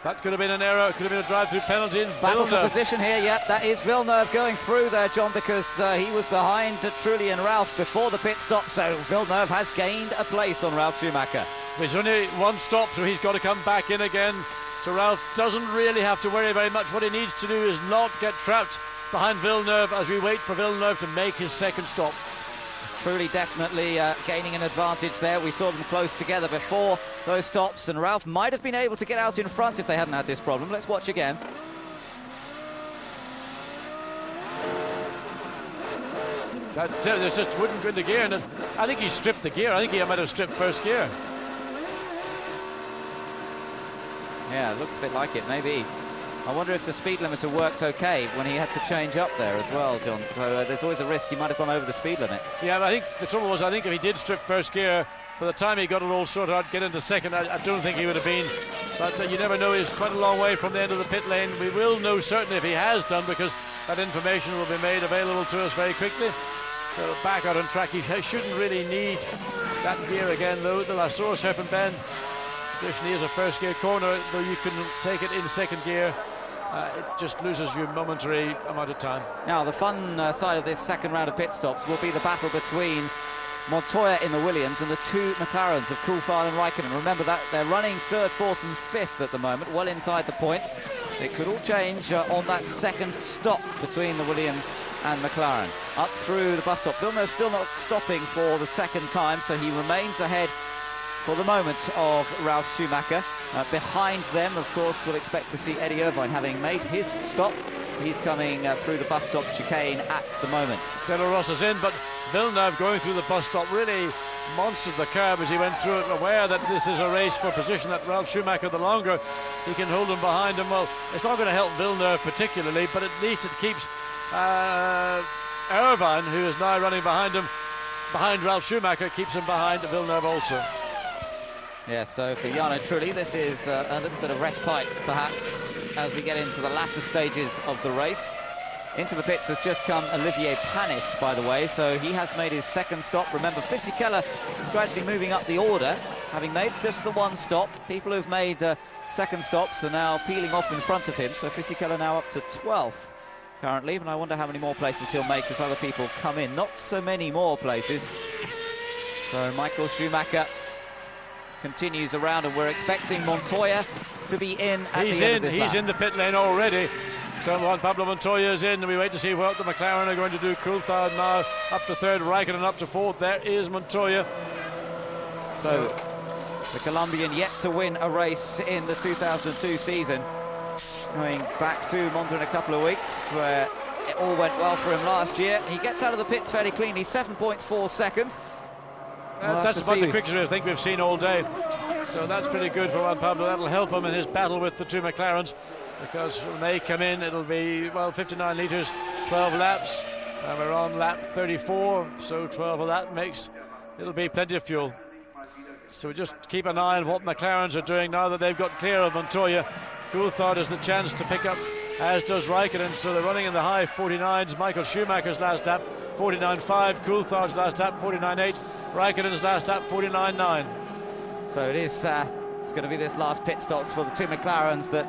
That could have been an error, could have been a drive-through penalty. Battle for position here, yep, that is Villeneuve going through there, John, because he was behind Trulli and Ralf before the pit stop, so Villeneuve has gained a place on Ralf Schumacher. There's only one stop, so he's got to come back in again. So Ralf doesn't really have to worry very much. What he needs to do is not get trapped behind Villeneuve as we wait for Villeneuve to make his second stop. Trulli definitely gaining an advantage there. We saw them close together before those stops, and Ralf might have been able to get out in front if they hadn't had this problem. Let's watch again. It just wouldn't go into gear, and I think he stripped the gear. I think he might have stripped first gear. Yeah, it looks a bit like it, maybe. I wonder if the speed limiter worked okay when he had to change up there as well, John. So there's always a risk he might have gone over the speed limit. Yeah, but I think the trouble was, I think if he did strip first gear, by the time he got it all sorted out, get into second, I don't think he would have been. But you never know, he's quite a long way from the end of the pit lane. We will know certainly if he has done, because that information will be made available to us very quickly. So back out on track, he shouldn't really need that gear again, though. The La Source Serpent Bend traditionally is a first gear corner, though you can take it in second gear. It just loses you a momentary amount of time. Now, the fun side of this second round of pit stops will be the battle between Montoya in the Williams and the two McLarens of Coulthard and Raikkonen. Remember that they're running 3rd, 4th and 5th at the moment, well inside the points. It could all change on that second stop between the Williams and McLaren. Up through the bus stop. Villeneuve still not stopping for the second time, so he remains ahead for the moment of Ralf Schumacher. Behind them, of course, we'll expect to see Eddie Irvine having made his stop. He's coming through the bus stop chicane at the moment. De La Rosa's in, but Villeneuve going through the bus stop really monstered the curb as he went through it, aware that this is a race for position, that Ralf Schumacher, the longer he can hold him behind him, well, it's not going to help Villeneuve particularly, but at least it keeps Irvine, who is now running behind him, behind Ralf Schumacher, keeps him behind Villeneuve also. Yeah, so for Jarno Trulli, this is a little bit of respite, perhaps, as we get into the latter stages of the race. Into the pits has just come Olivier Panis, by the way, so he has made his second stop. Remember, Fisichella is gradually moving up the order, having made just the one stop. People who've made second stops are now peeling off in front of him, so Fisichella now up to 12th currently, and I wonder how many more places he'll make as other people come in. Not so many more places. So Michael Schumacher continues around, and we're expecting Montoya to be in at the end of this lap. He's in the pit lane already. So Juan Pablo Montoya is in, and we wait to see what the McLaren are going to do. Coulthard now up to 3rd, Raikkonen up to 4th. There is Montoya. So the Colombian yet to win a race in the 2002 season. Going back to Monza in a couple of weeks, where it all went well for him last year. He gets out of the pits fairly cleanly, 7.4 seconds. That's about the quickest race I think we've seen all day. So that's pretty good for Juan Pablo. That'll help him in his battle with the two McLarens, because when they come in, it'll be, well, 59 litres, 12 laps. And we're on lap 34, so 12 of that makes, it'll be plenty of fuel. So we just keep an eye on what McLarens are doing now that they've got clear of Montoya. Coulthard has the chance to pick up, as does Raikkonen, so they're running in the high 49s. Michael Schumacher's last lap, 49.5. Coulthard's last lap, 49.8. Raikkonen's last lap, 49.9. So it is, it's going to be this last pit stops for the two McLarens that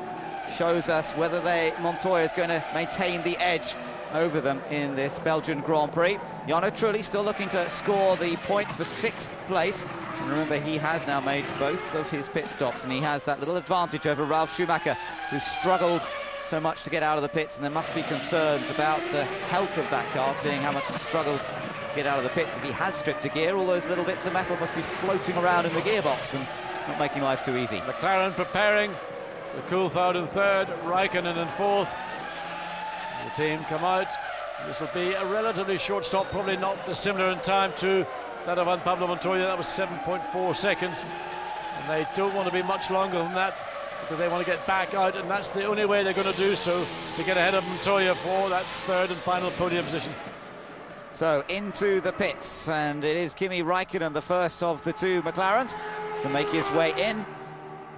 shows us whether Montoya is going to maintain the edge over them in this Belgian Grand Prix. Jarno Trulli still looking to score the point for 6th place. And remember, he has now made both of his pit stops, and he has that little advantage over Ralf Schumacher, who's struggled so much to get out of the pits, and there must be concerns about the health of that car, seeing how much it's struggled to get out of the pits. If he has stripped a gear, all those little bits of metal must be floating around in the gearbox and not making life too easy. McLaren preparing. So Coulthard in 3rd, Raikkonen in 4th. The team come out. This will be a relatively short stop, probably not dissimilar in time to that of Pablo Montoya. That was 7.4 seconds. And they don't want to be much longer than that, because they want to get back out, and that's the only way they're going to do so, to get ahead of Montoya for that 3rd and final podium position. So into the pits, and it is Kimi Raikkonen, the first of the 2 McLarens, to make his way in.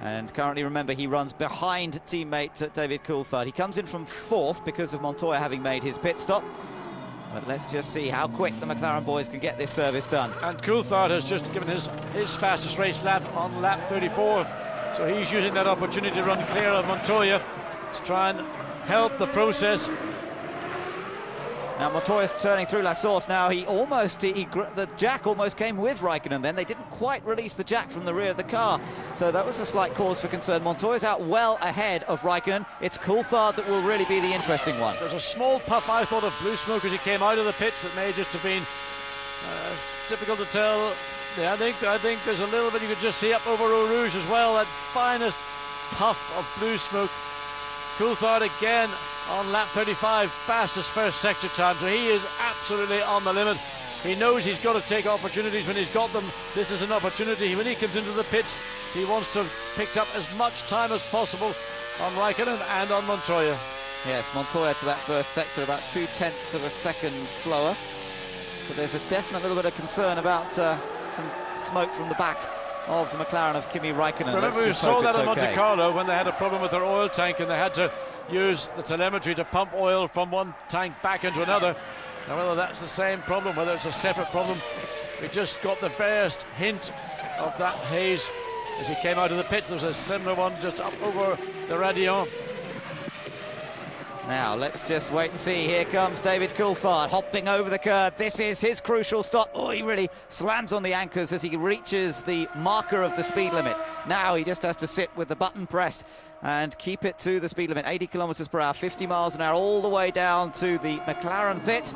And currently, remember, he runs behind teammate David Coulthard. He comes in from 4th because of Montoya having made his pit stop. But let's just see how quick the McLaren boys can get this service done. And Coulthard has just given his fastest race lap on lap 34. So he's using that opportunity to run clear of Montoya to try and help the process. Now Montoya's turning through La Source now. The jack almost came with Raikkonen then. They didn't quite release the jack from the rear of the car. So that was a slight cause for concern. Montoya's out well ahead of Raikkonen. It's Coulthard that will really be the interesting one. There's a small puff, I thought, of blue smoke as he came out of the pits. It may just have been difficult to tell. Yeah, I think there's a little bit you could just see up over Eau Rouge as well. That finest puff of blue smoke. Coulthard again on lap 35, fastest first sector time, so he is absolutely on the limit. He knows he's got to take opportunities when he's got them. This is an opportunity. When he comes into the pits, he wants to have picked up as much time as possible on Raikkonen and on Montoya. Yes, Montoya to that first sector about 0.2 of a second slower. But there's a definite little bit of concern about some smoke from the back of the McLaren of Kimi Raikkonen. Remember, we saw that at Monte Carlo when they had a problem with their oil tank and they had to use the telemetry to pump oil from one tank back into another. Now, whether that's the same problem, whether it's a separate problem, we just got the first hint of that haze as he came out of the pits. There was a similar one just up over the Radillon. Now let's just wait and see. Here comes David Coulthard hopping over the curb. This is his crucial stop. Oh, he really slams on the anchors as he reaches the marker of the speed limit. Now he just has to sit with the button pressed and keep it to the speed limit, 80 kilometers per hour, 50 miles an hour, all the way down to the McLaren pit.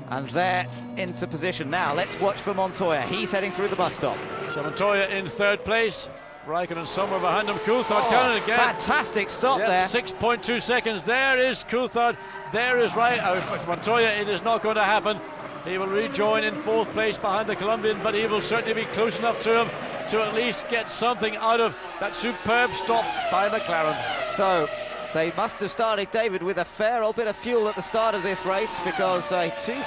And they're into position now. Let's watch for Montoya. He's heading through the bus stop. So Montoya in 3rd place. Raikkonen somewhere behind him. Coulthard coming again. Fantastic stop there. 6.2 seconds. There is Coulthard. There is Montoya. It is not going to happen. He will rejoin in 4th place behind the Colombian, but he will certainly be close enough to him to at least get something out of that superb stop by McLaren. So they must have started, David, with a fair old bit of fuel at the start of this race, because 2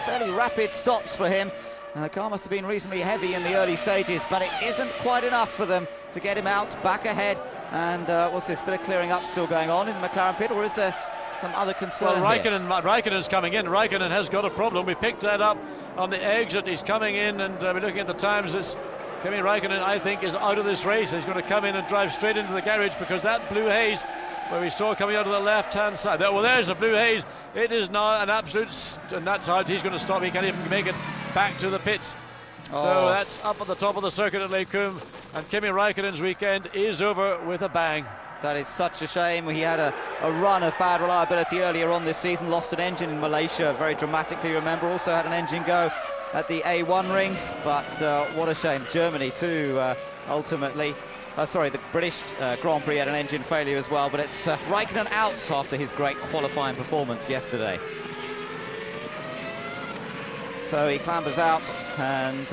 fairly rapid stops for him. And the car must have been reasonably heavy in the early stages, but it isn't quite enough for them to get him out, back ahead. And what's this, bit of clearing up still going on in the McLaren pit, or is there some other concern? Well, Raikkonen's coming in. Raikkonen has got a problem. We picked that up on the exit. He's coming in, and we're looking at the times. Kimi Raikkonen, I think, is out of this race. He's going to come in and drive straight into the garage, because that blue haze where we saw coming out of the left-hand side. Well, there's the blue haze. It is now an absolute, and that's how he's going to stop. He can't even make it back to the pits. So that's up at the top of the circuit at Lake Coombe, and Kimi Raikkonen's weekend is over with a bang. That is such a shame. He had a run of bad reliability earlier on this season, lost an engine in Malaysia very dramatically, remember, also had an engine go at the A1 ring, but what a shame. Germany too, ultimately. The British Grand Prix had an engine failure as well, but it's Raikkonen out after his great qualifying performance yesterday. So he clambers out, and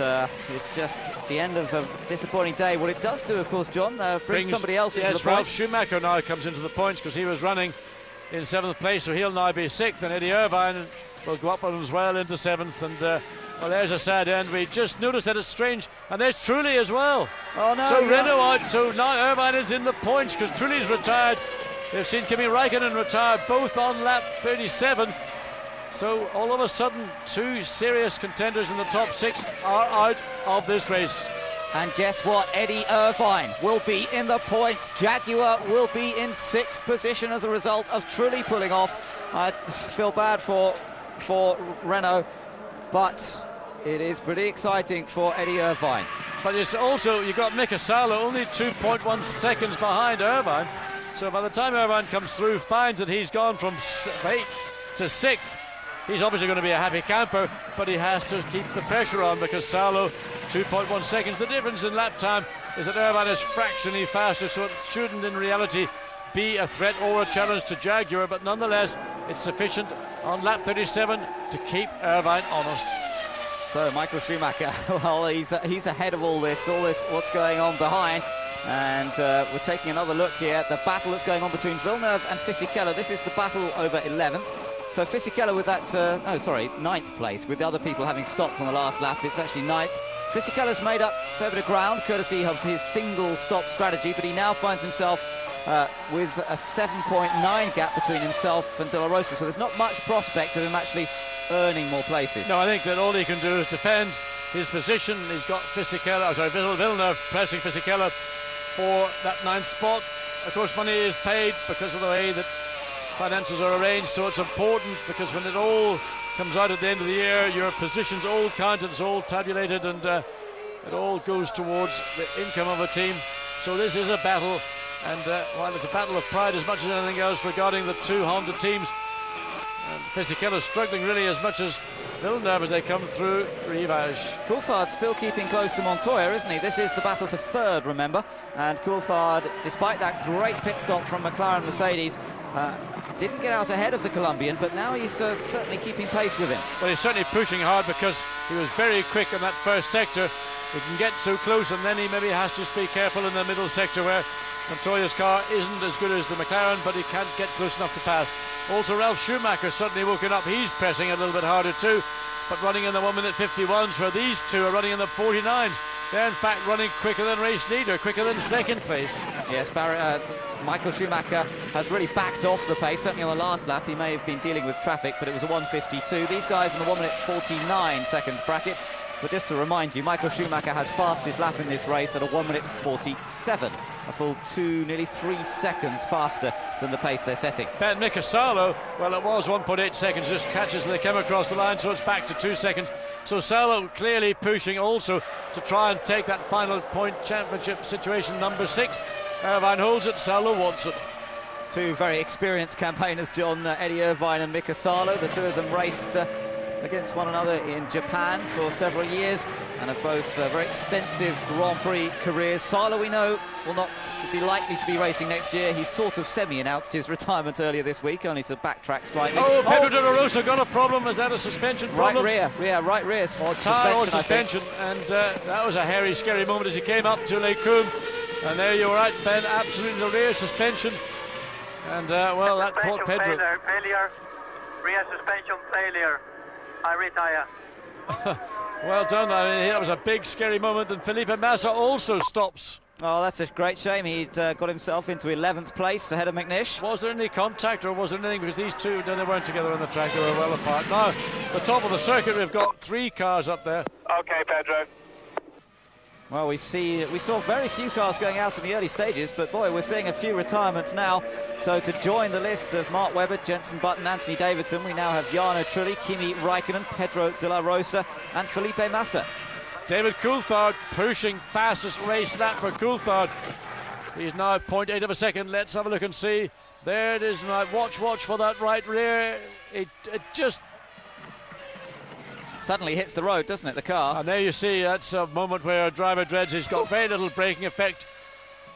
it's just the end of a disappointing day. What it does do, of course, John, brings somebody else into the points. Ralf Schumacher now comes into the points, because he was running in 7th place, so he'll now be 6th, and Eddie Irvine will go up as well into 7th, and well, there's a sad end. We just noticed that it's strange, and there's Trulli as well. Oh no! So Renault out, so now Irvine is in the points because Trulli's retired. They've seen Kimi Raikkonen retire, both on lap 37. So all of a sudden, 2 serious contenders in the top 6 are out of this race. And guess what? Eddie Irvine will be in the points. Jaguar will be in 6th position as a result of Trulli pulling off. I feel bad for for Renault, but it is pretty exciting for Eddie Irvine. But it's also, you've got Mika Salo only 2.1 seconds behind Irvine. So by the time Irvine comes through, finds that he's gone from 8th to 6th, he's obviously going to be a happy camper, but he has to keep the pressure on because Salo, 2.1 seconds. The difference in lap time is that Irvine is fractionally faster, so it shouldn't in reality be a threat or a challenge to Jaguar, but nonetheless, it's sufficient on lap 37 to keep Irvine honest. So Michael Schumacher, well, he's ahead of all this, what's going on behind. And we're taking another look here at the battle that's going on between Villeneuve and Fisichella. This is the battle over 11th. So Fisichella with that, 9th place, with the other people having stopped on the last lap. It's actually 9th. Fisichella's made up a fair bit of ground, courtesy of his single stop strategy, but he now finds himself with a 7.9 gap between himself and De La Rosa. So there's not much prospect of him actually earning more places. No, I think that all he can do is defend his position. He's got Villeneuve pressing Fisichella for that 9th spot. Of course, money is paid because of the way that finances are arranged, so it's important because when it all comes out at the end of the year, your positions all counted, it's all tabulated, and it all goes towards the income of a team. So this is a battle, and while it's a battle of pride as much as anything else regarding the two Honda teams, Fisichella's struggling really as much as Villeneuve as they come through Rivage. Coulthard's still keeping close to Montoya, isn't he? This is the battle for 3rd, remember, and Coulthard, despite that great pit stop from McLaren Mercedes, didn't get out ahead of the Colombian, but now he's certainly keeping pace with him. Well, he's certainly pushing hard because he was very quick in that first sector. He can get so close, and then he maybe has to be careful in the middle sector where Montoya's car isn't as good as the McLaren, but he can't get close enough to pass. Also, Ralf Schumacher suddenly woken up. He's pressing a little bit harder too, but running in the 1:51s, where these two are running in the 49s. They're in fact running quicker than race leader, quicker than 2nd place. Yes, Michael Schumacher has really backed off the pace, certainly on the last lap. He may have been dealing with traffic, but it was a 1:52. These guys in the 1:49 second bracket. But just to remind you, Michael Schumacher has fastest lap in this race at a 1:47, a full 2, nearly 3 seconds faster than the pace they're setting. Ben Mika Salo, well, it was 1.8 seconds, just catches as they came across the line, so it's back to 2 seconds. So Salo clearly pushing also to try and take that final point championship situation, number 6. Irvine holds it, Salo wants it. Two very experienced campaigners, John, Eddie Irvine and Mika Salo. The two of them raced against one another in Japan for several years and have both very extensive Grand Prix careers. Salo, we know, will not be likely to be racing next year. He's sort of semi-announced his retirement earlier this week, only to backtrack slightly. Oh, Pedro De La Rosa got a problem. Is that a suspension problem? Right rear. Or tyre or suspension. And that was a hairy, scary moment as he came up to Les Combes. And there you were right, Ben, absolutely the rear suspension. And, well, that caught Pedro. Failure, rear suspension failure. I retire. Well done. I mean, that was a big, scary moment, and Felipe Massa also stops. Oh, that's a great shame. He'd got himself into 11th place ahead of McNish. Was there any contact, or was there anything? Because these two, no, they weren't together on the track. They were well apart. Now, the top of the circuit, we've got 3 cars up there. Okay, Pedro. Well, we saw very few cars going out in the early stages, but boy, we're seeing a few retirements now. So to join the list of Mark Webber, Jenson Button, Anthony Davidson, we now have Jarno Trulli, Kimi Räikkönen, Pedro De La Rosa and Felipe Massa. David Coulthard pushing fastest race lap for Coulthard. He's now 0.8 of a second. Let's have a look and see. There it is now. Watch for that right rear. It just suddenly hits the road, doesn't it, the car? And there you see, that's a moment where a driver dreads. He's got very little braking effect.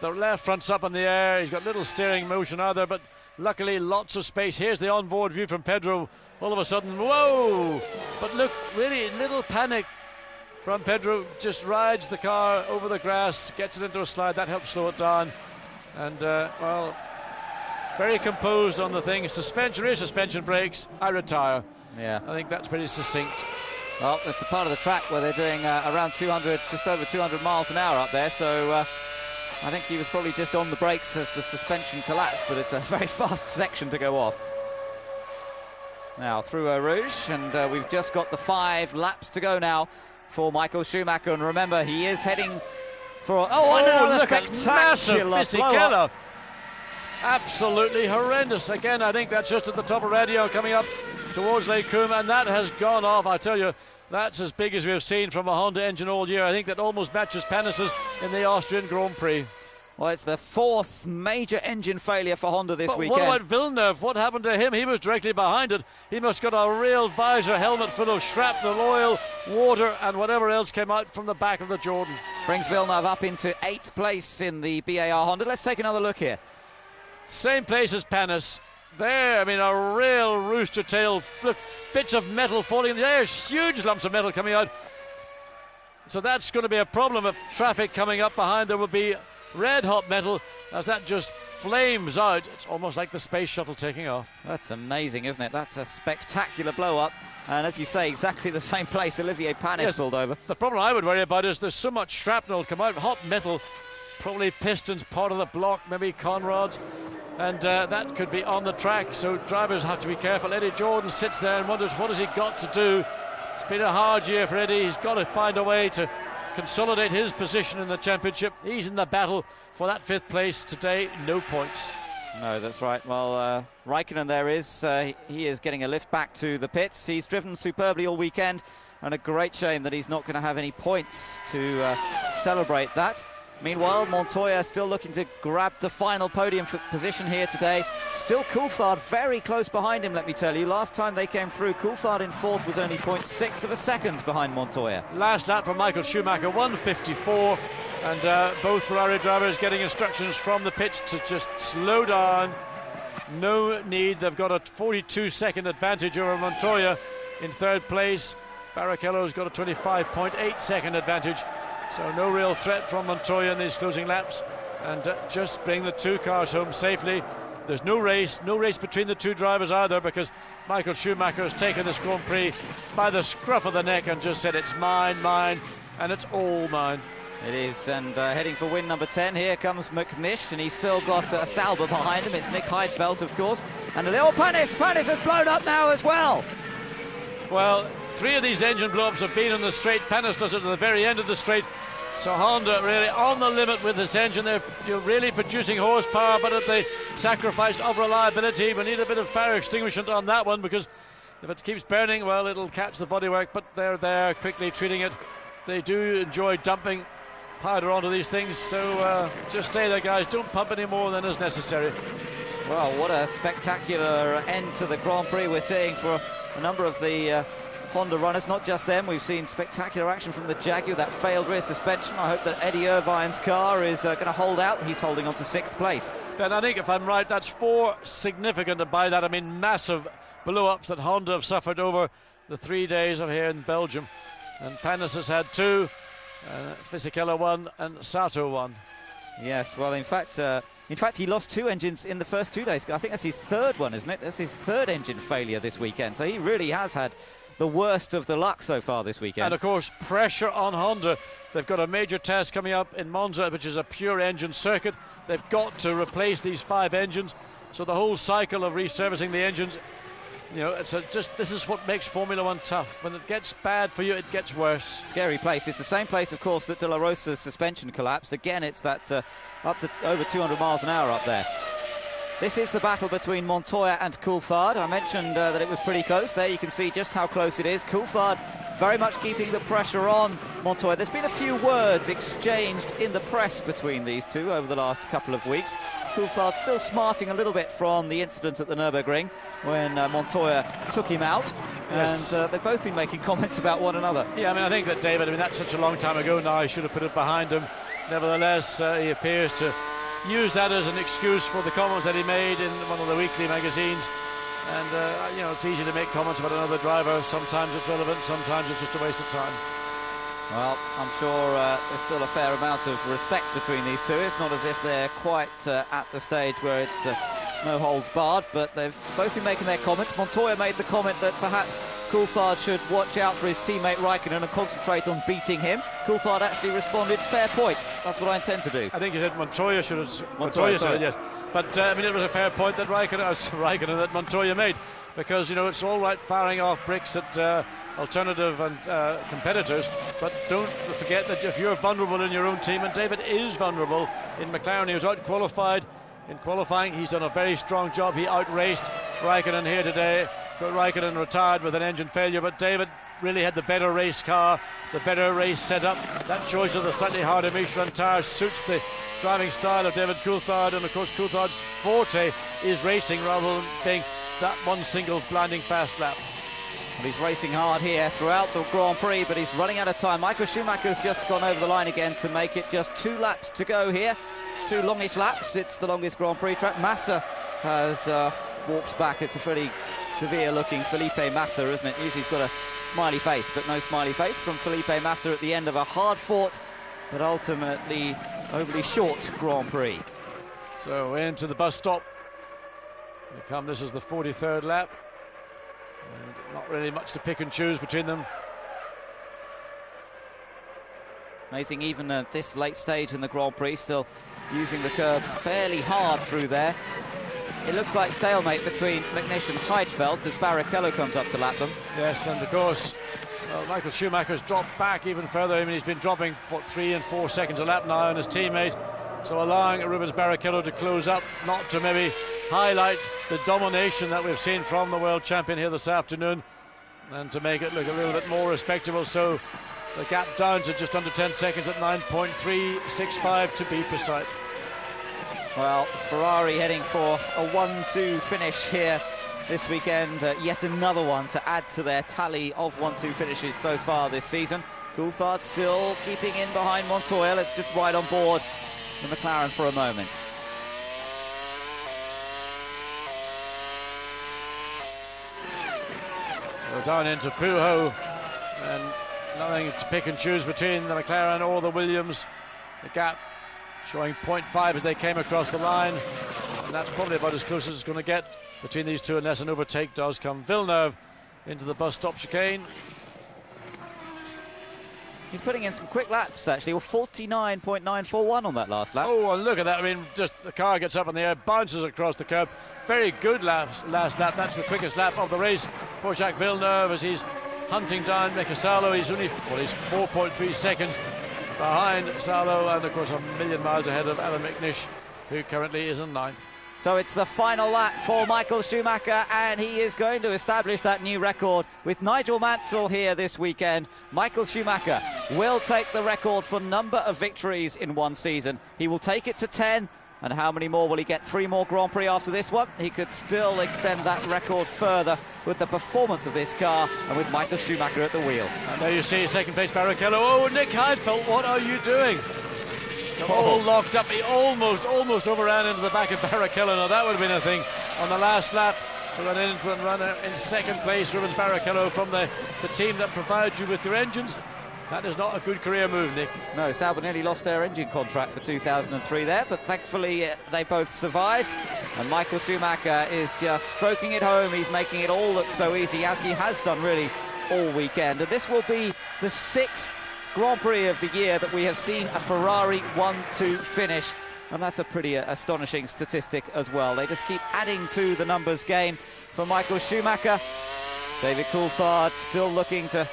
The left front's up in the air. He's got little steering motion either, but luckily lots of space. Here's the onboard view from Pedro. All of a sudden, whoa! But look, really little panic from Pedro. Just rides the car over the grass, gets it into a slide. That helps slow it down. And, well, very composed on the thing. Suspension brakes. I retire. Yeah. I think that's pretty succinct. Well, it's a part of the track where they're doing around 200, just over 200 miles an hour up there, so I think he was probably just on the brakes as the suspension collapsed, but it's a very fast section to go off. Now through Eau Rouge, and we've just got the 5 laps to go now for Michael Schumacher, and remember, he is heading for another spectacular Absolutely horrendous. Again, I think that's just at the top of radio coming up towards Lake Coombe, and that has gone off. I tell you, that's as big as we've seen from a Honda engine all year. I think that almost matches Panis's in the Austrian Grand Prix. Well, it's the 4th major engine failure for Honda this weekend. What about Villeneuve? What happened to him? He was directly behind it. He must have got a real visor helmet full of shrapnel, oil, water and whatever else came out from the back of the Jordan. Brings Villeneuve up into 8th place in the BAR Honda. Let's take another look here. Same place as Panis. There, I mean, a real rooster tail, bits of metal falling. There's huge lumps of metal coming out. So that's going to be a problem of traffic coming up behind. There will be red hot metal as that just flames out. It's almost like the space shuttle taking off. That's amazing, isn't it? That's a spectacular blow up, and as you say, exactly the same place Olivier Panis pulled over. The problem I would worry about is there's so much shrapnel come out, hot metal, probably pistons, part of the block, maybe conrods, and that could be on the track, so drivers have to be careful. Eddie Jordan sits there and wonders what has he got to do. It's been a hard year for Eddie. He's got to find a way to consolidate his position in the championship. He's in the battle for that 5th place today. No points. No, that's right. Well, Raikkonen there is. He is getting a lift back to the pits. He's driven superbly all weekend, and a great shame that he's not going to have any points to celebrate that. Meanwhile, Montoya still looking to grab the final podium position here today. Still Coulthard very close behind him, let me tell you. Last time they came through, Coulthard in 4th was only 0.6 of a second behind Montoya. Last lap from Michael Schumacher, 1:54, and both Ferrari drivers getting instructions from the pits to just slow down. No need. They've got a 42-second advantage over Montoya in 3rd place. Barrichello's got a 25.8-second advantage. So no real threat from Montoya in these closing laps, and just bring the 2 cars home safely. There's no race between the 2 drivers either, because Michael Schumacher has taken this Grand Prix by the scruff of the neck and just said, it's mine, mine, and it's all mine. It is, and heading for win number 10, here comes McNish, and he's still got a Sauber behind him. It's Nick Heidfeld, of course, and Panis has blown up now as well. Well, 3 of these engine blow-ups have been on the straight. Panis does it at the very end of the straight. So Honda really on the limit with this engine. They're really producing horsepower, but at the sacrifice of reliability. We need a bit of fire extinguishment on that one, because if it keeps burning, well, it'll catch the bodywork, but they're there quickly treating it. They do enjoy dumping powder onto these things, so just stay there, guys. Don't pump any more than is necessary. Well, what a spectacular end to the Grand Prix we're seeing for a number of the Honda runners, not just them. We've seen spectacular action from the Jaguar, that failed rear suspension. I hope that Eddie Irvine's car is going to hold out. He's holding on to 6th place. And I think, if I'm right, that's 4 significant, and by that I mean massive blow-ups that Honda have suffered over the 3 days of here in Belgium. And Panis has had 2, Fisichella 1 and Sato 1. Yes, well, in fact, he lost 2 engines in the first 2 days. I think that's his 3rd one, isn't it? That's his 3rd engine failure this weekend. So he really has had the worst of the luck so far this weekend. And of course, pressure on Honda. They've got a major test coming up in Monza, which is a pure engine circuit. They've got to replace these 5 engines. So the whole cycle of reservicing the engines, you know, this is what makes Formula One tough. When it gets bad for you, it gets worse. Scary place. It's the same place, of course, that De La Rosa's suspension collapsed. Again, it's that up to over 200 miles an hour up there. This is the battle between Montoya and Coulthard. I mentioned that it was pretty close. There you can see just how close it is. Coulthard very much keeping the pressure on Montoya. There's been a few words exchanged in the press between these two over the last couple of weeks. Coulthard still smarting a little bit from the incident at the Nürburgring when Montoya took him out. Yes. And they've both been making comments about one another. Yeah, I think that David, that's such a long time ago now. He should have put it behind him. Nevertheless, he appears to use that as an excuse for the comments that he made in one of the weekly magazines. And, it's easy to make comments about another driver. Sometimes it's relevant, sometimes it's just a waste of time. Well, I'm sure there's still a fair amount of respect between these two. It's not as if they're quite at the stage where it's no holds barred, but they've both been making their comments. Montoya made the comment that perhaps Coulthard should watch out for his teammate Raikkonen and concentrate on beating him. Coulthard actually responded, fair point, that's what I intend to do. I think he said Montoya should have... Montoya said it, yes. But, it was a fair point that Raikkonen that Montoya made, because, it's all right firing off bricks at alternative and competitors, but don't forget that if you're vulnerable in your own team, and David is vulnerable in McLaren, he was out-qualified. In qualifying, he's done a very strong job. He outraced Raikkonen here today. Raikkonen retired with an engine failure, but David really had the better race car, the better race setup. That choice of the slightly harder Michelin tyre suits the driving style of David Coulthard, and of course Coulthard's forte is racing rather than being that one single blinding fast lap. And he's racing hard here throughout the Grand Prix, but he's running out of time. Michael Schumacher's just gone over the line again to make it just 2 laps to go here. 2 longish laps. It's the longest Grand Prix track. Massa has walked back. It's a pretty severe-looking Felipe Massa, isn't it? Usually he's got a smiley face, but no smiley face from Felipe Massa at the end of a hard-fought, but ultimately overly short Grand Prix. So into the bus stop. This is the 43rd lap. And not really much to pick and choose between them. Amazing, even at this late stage in the Grand Prix, still using the curbs fairly hard through there. It looks like stalemate between McNish and Heidfeld as Barrichello comes up to lap them. Yes, and of course, Michael Schumacher's dropped back even further. I mean, he's been dropping for 3 and 4 seconds a lap now on his teammate. So allowing Rubens Barrichello to close up, not to maybe highlight the domination that we've seen from the world champion here this afternoon, and to make it look a little bit more respectable. So the gap down to just under 10 seconds at 9.365 to be precise. Well, Ferrari heading for a 1-2 finish here this weekend. Yet another one to add to their tally of 1-2 finishes so far this season. Coulthard still keeping in behind Montoya. Let's just ride on board the McLaren for a moment. So down into Pujo, and nothing to pick and choose between the McLaren or the Williams. The gap showing 0.5 as they came across the line, and that's probably about as close as it's going to get between these two unless an overtake does come. Villeneuve into the bus stop chicane. He's putting in some quick laps, actually. Well, 49.941 on that last lap. Oh, and look at that. I mean, just the car gets up in the air, bounces across the curb. Very good last lap. That's the quickest lap of the race for Jacques Villeneuve as he's hunting down Mika Salo. He's only, well, he's 4.3 seconds behind Salo, and of course a million miles ahead of Alan McNish, who currently is in 9th. So it's the final lap for Michael Schumacher, and he is going to establish that new record with Nigel Mansell here this weekend. Michael Schumacher will take the record for number of victories in one season. He will take it to 10. And how many more will he get? 3 more Grand Prix after this one. He could still extend that record further with the performance of this car and with Michael Schumacher at the wheel. And there you see second place Barrichello. Oh, Nick Heidfeld, what are you doing? All locked up. He almost overran into the back of Barrichello. Now that would have been a thing on the last lap. We got an interim runner in second place, Rubens Barrichello, from the team that provides you with your engines. That is not a good career move, Nick. No, Sauber nearly lost their engine contract for 2003 there, but thankfully they both survived. And Michael Schumacher is just stroking it home. He's making it all look so easy, as he has done really all weekend. And this will be the 6th Grand Prix of the year that we have seen a Ferrari 1-2 finish. And that's a pretty astonishing statistic as well. They just keep adding to the numbers game for Michael Schumacher. David Coulthard still looking to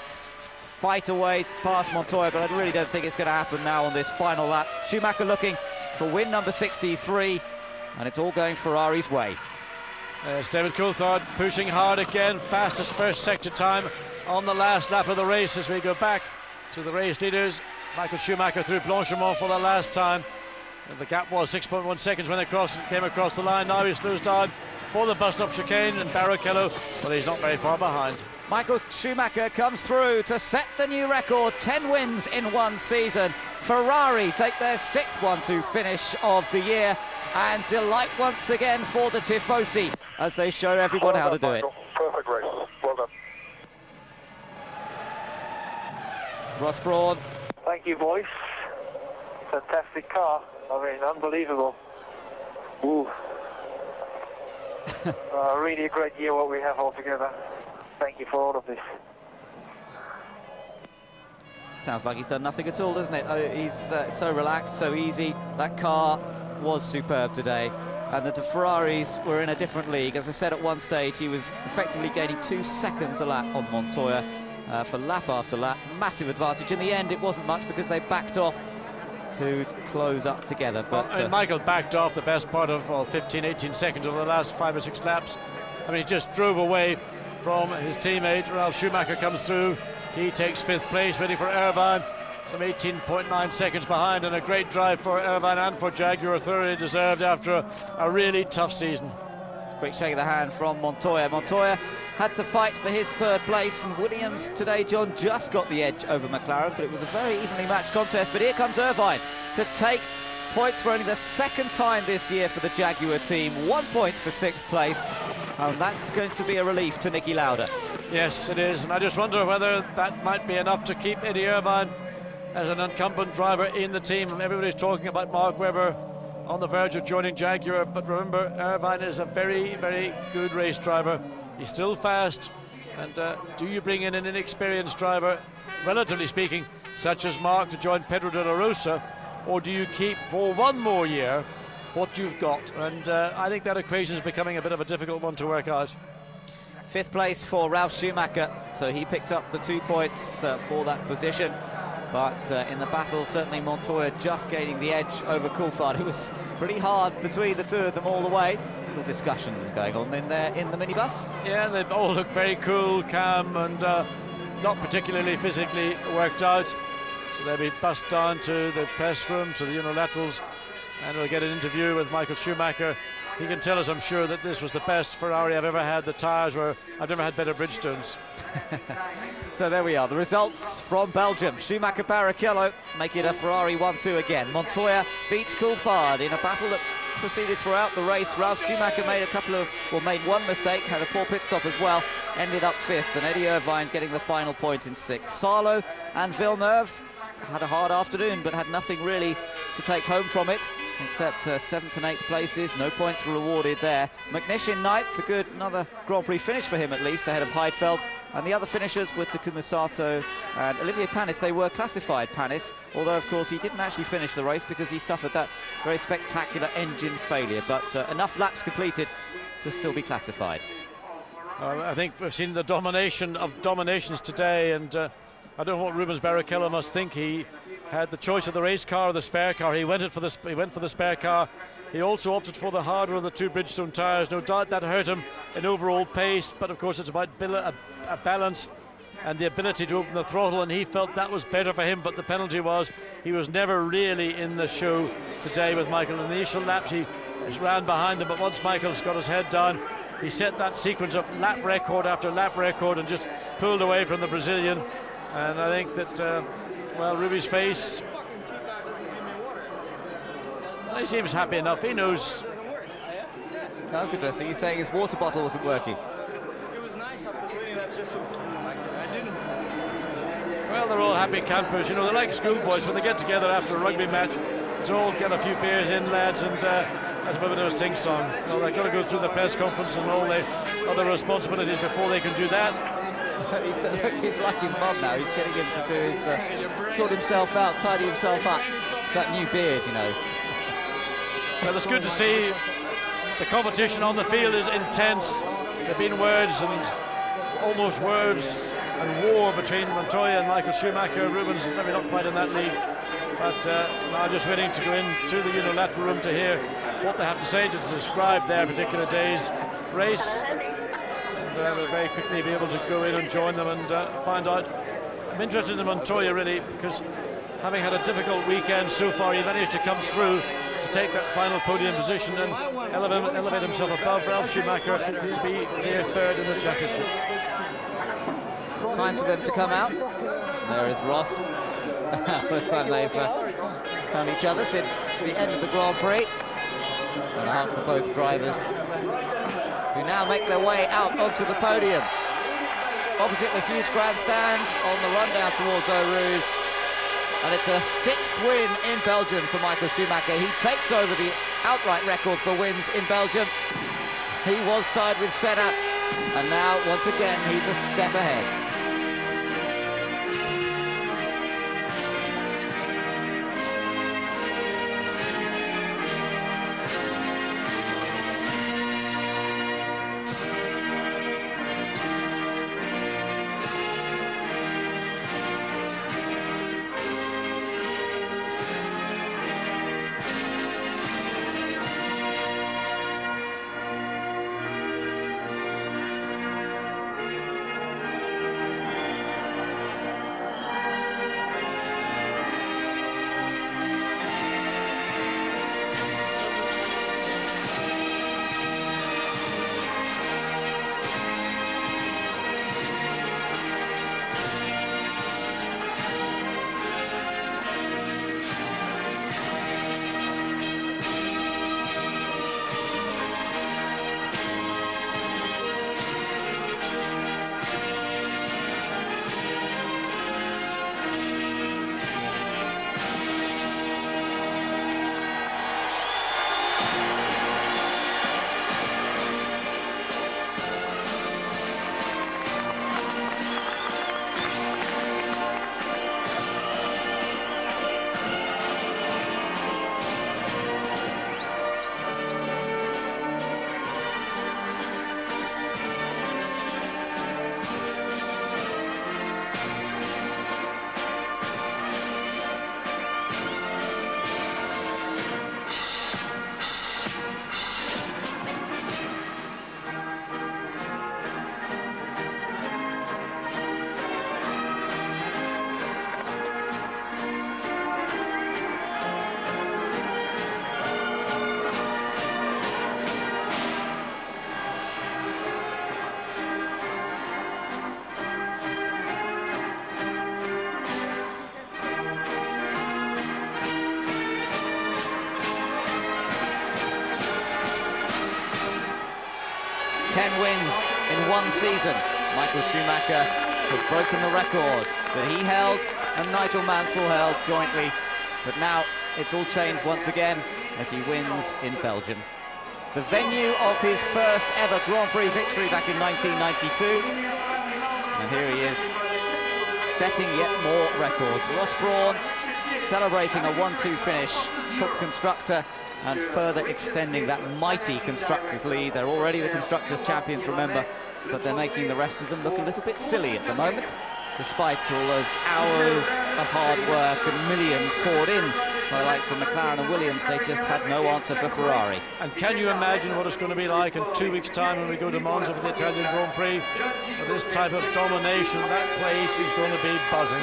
fight away past Montoya, but I really don't think it's going to happen now on this final lap. Schumacher looking for win number 63, and it's all going Ferrari's way. There's David Coulthard pushing hard again, fastest first sector time on the last lap of the race as we go back to the race leaders. Michael Schumacher through Blanchimont for the last time. And the gap was 6.1 seconds when they came across the line. Now he slows down for the bus stop chicane, and Barrichello, well, he's not very far behind. Michael Schumacher comes through to set the new record, 10 wins in one season. Ferrari take their 6th 1-2 finish of the year, and delight once again for the Tifosi as they show everyone how to do it. Perfect race. Well done. Ross Brawn. Thank you, boys. Fantastic car. I mean, unbelievable. Ooh. Really a great year what we have all together. Thank you for all of this. Sounds like he's done nothing at all, doesn't it? He's so relaxed, so easy. That car was superb today. And the Ferraris were in a different league. As I said at one stage, he was effectively gaining 2 seconds a lap on Montoya for lap after lap. Massive advantage. In the end, it wasn't much because they backed off to close up together. But Michael backed off the best part of 15, 18 seconds over the last 5 or 6 laps. I mean, he just drove away from his teammate. Ralf Schumacher comes through. He takes 5th place, waiting for Irvine. Some 18.9 seconds behind, and a great drive for Irvine and for Jaguar, thoroughly deserved after a really tough season. Quick shake of the hand from Montoya. Montoya had to fight for his 3rd place, and Williams today, John, just got the edge over McLaren, but it was a very evenly matched contest. But here comes Irvine to take points for only the 2nd time this year for the Jaguar team. 1 point for 6th place, and that's going to be a relief to Nicky Lauda. Yes, it is, and I just wonder whether that might be enough to keep Eddie Irvine as an incumbent driver in the team. Everybody's talking about Mark Webber on the verge of joining Jaguar, but remember, Irvine is a very, very good race driver. He's still fast, and do you bring in an inexperienced driver, relatively speaking, such as Mark, to join Pedro de la Rosa, or do you keep for 1 more year what you've got? And I think that equation is becoming a bit of a difficult one to work out. 5th place for Ralf Schumacher, so he picked up the 2 points for that position. But in the battle, certainly Montoya just gaining the edge over Coulthard. It was pretty hard between the two of them all the way. Little discussion going on in there in the minibus. Yeah, they all look very cool, calm, and not particularly physically worked out. So they'll be bussed down to the press room, to the unilaterals, and we'll get an interview with Michael Schumacher. He can tell us, I'm sure, that this was the best Ferrari I've ever had. The tyres were, I've never had better Bridgestones. So there we are, the results from Belgium. Schumacher Barrichello make it a Ferrari 1-2 again. Montoya beats Coulthard in a battle that proceeded throughout the race. Ralf Schumacher made one mistake, had a poor pit stop as well, ended up 5th, and Eddie Irvine getting the final point in 6th. Sarlo and Villeneuve had a hard afternoon, but had nothing really to take home from it, except 7th and 8th places. No points were awarded there. McNish in 9th, another Grand Prix finish for him at least, ahead of Heidfeld. And the other finishers were Takuma Sato and Olivier Panis. They were classified, Panis, although of course he didn't actually finish the race because he suffered that very spectacular engine failure. But enough laps completed to still be classified. I think we've seen the domination of dominations today, and I don't know what Rubens Barrichello must think. He had the choice of the race car or the spare car. He went for the spare car. He also opted for the harder of the 2 Bridgestone tyres. No doubt that hurt him in overall pace, but of course it's about a balance and the ability to open the throttle, and he felt that was better for him. But the penalty was he was never really in the show today with Michael. In the initial laps he ran behind him, but once Michael's got his head down, he set that sequence of lap record after lap record and just pulled away from the Brazilian. And I think that, well, Ruby's face, he seems happy enough. He knows. That's interesting. He's saying his water bottle wasn't working. It was nice after cleaning that just I didn't. Well, they're all happy campers. You know, they're like schoolboys when they get together after a rugby match. It's all get a few beers in, lads, and that's a bit of a sing-song. You know, they've got to go through the press conference and all the other responsibilities before they can do that. He's like his mum now. He's getting him to do his sort himself out, tidy himself up. It's that new beard, you know. Well, it's good to see the competition on the field is intense. There have been words and almost words and war between Montoya and Michael Schumacher. Rubens maybe not quite in that league, but now just waiting to go into the unilateral room to hear what they have to say to describe their particular day's race. And we'll very quickly be able to go in and join them and find out. I'm interested in Montoya really, because having had a difficult weekend so far, he managed to come through to take that final podium position and elevate himself above Ralf Schumacher to be near 3rd in the championship. Time for them to come out. There is Ross. First time they've found each other since the end of the Grand Prix. And a hug for both drivers, who now make their way out onto the podium. Opposite the huge grandstand on the run down towards Eau Rouge. And it's a 6th win in Belgium for Michael Schumacher. He takes over the outright record for wins in Belgium. He was tied with Senna, and now, once again, he's a step ahead. 10 wins in one season. Michael Schumacher has broken the record that he held and Nigel Mansell held jointly. But now it's all changed once again as he wins in Belgium. The venue of his first ever Grand Prix victory back in 1992. And here he is, setting yet more records. Ross Brawn celebrating a 1-2 finish, top constructor, and further extending that mighty constructors lead. They're already the constructors champions, remember, but they're making the rest of them look a little bit silly at the moment, despite all those hours of hard work and millions poured in by the likes of McLaren and Williams. They just had no answer for Ferrari. And can you imagine what it's going to be like in 2 weeks' time when we go to Monza for the Italian Grand Prix? With this type of domination, that place is going to be buzzing.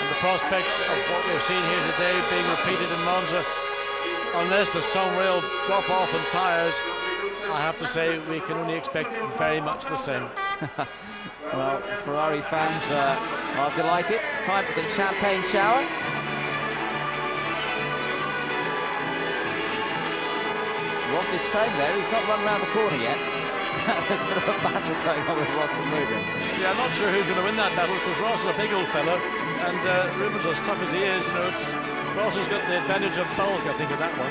And the prospect of what we've seen here today being repeated in Monza, unless there's some real drop-off in tyres, I have to say we can only expect very much the same. Well, Ferrari fans are delighted. Time for the champagne shower. Ross is staying there. He's not run around the corner yet. There's a bit of a battle going on with Ross and Rubens. Yeah, I'm not sure who's going to win that battle, because Ross is a big old fella and Rubens, as tough as he is, you know, Ross has got the advantage of bulk, I think, in that one.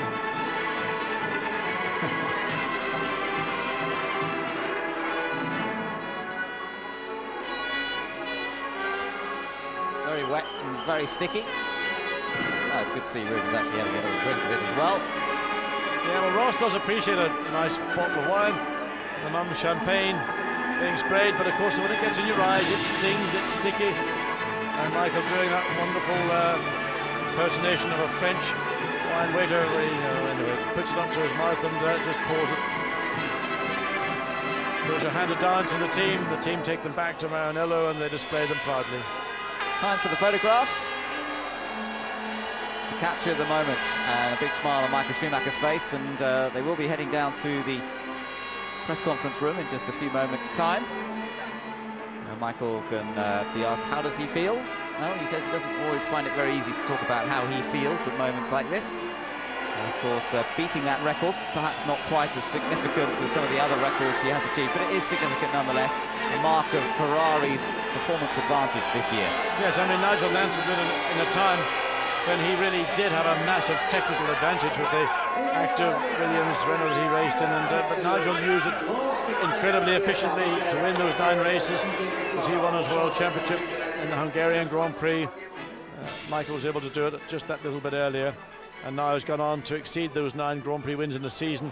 Very wet and very sticky. Oh, it's good to see Rubens actually having a little drink of it as well. Yeah, well, Ross does appreciate a nice bottle of wine, the mum champagne being sprayed, but of course when it gets in your eyes, it stings, it's sticky. And Michael doing that wonderful impersonation of a French wine waiter, where he anyway, puts it up to his mouth and just pours it. Those are handed down to the team take them back to Maranello and they display them proudly. Time for the photographs. To capture the moment, and a big smile on Michael Schumacher's face, and they will be heading down to the press conference room in just a few moments' time. Michael can be asked, how does he feel? Well, he says he doesn't always find it very easy to talk about how he feels at moments like this. And of course, beating that record, perhaps not quite as significant as some of the other records he has achieved, but it is significant nonetheless. A mark of Ferrari's performance advantage this year. Yes, I mean, Nigel Mansell did it in a time when he really did have a massive technical advantage with the active Williams Renault that he raced in, and but Nigel used it incredibly efficiently to win those 9 races, as he won his World Championship in the Hungarian Grand Prix. Michael was able to do it just that little bit earlier, and now has gone on to exceed those 9 Grand Prix wins in the season.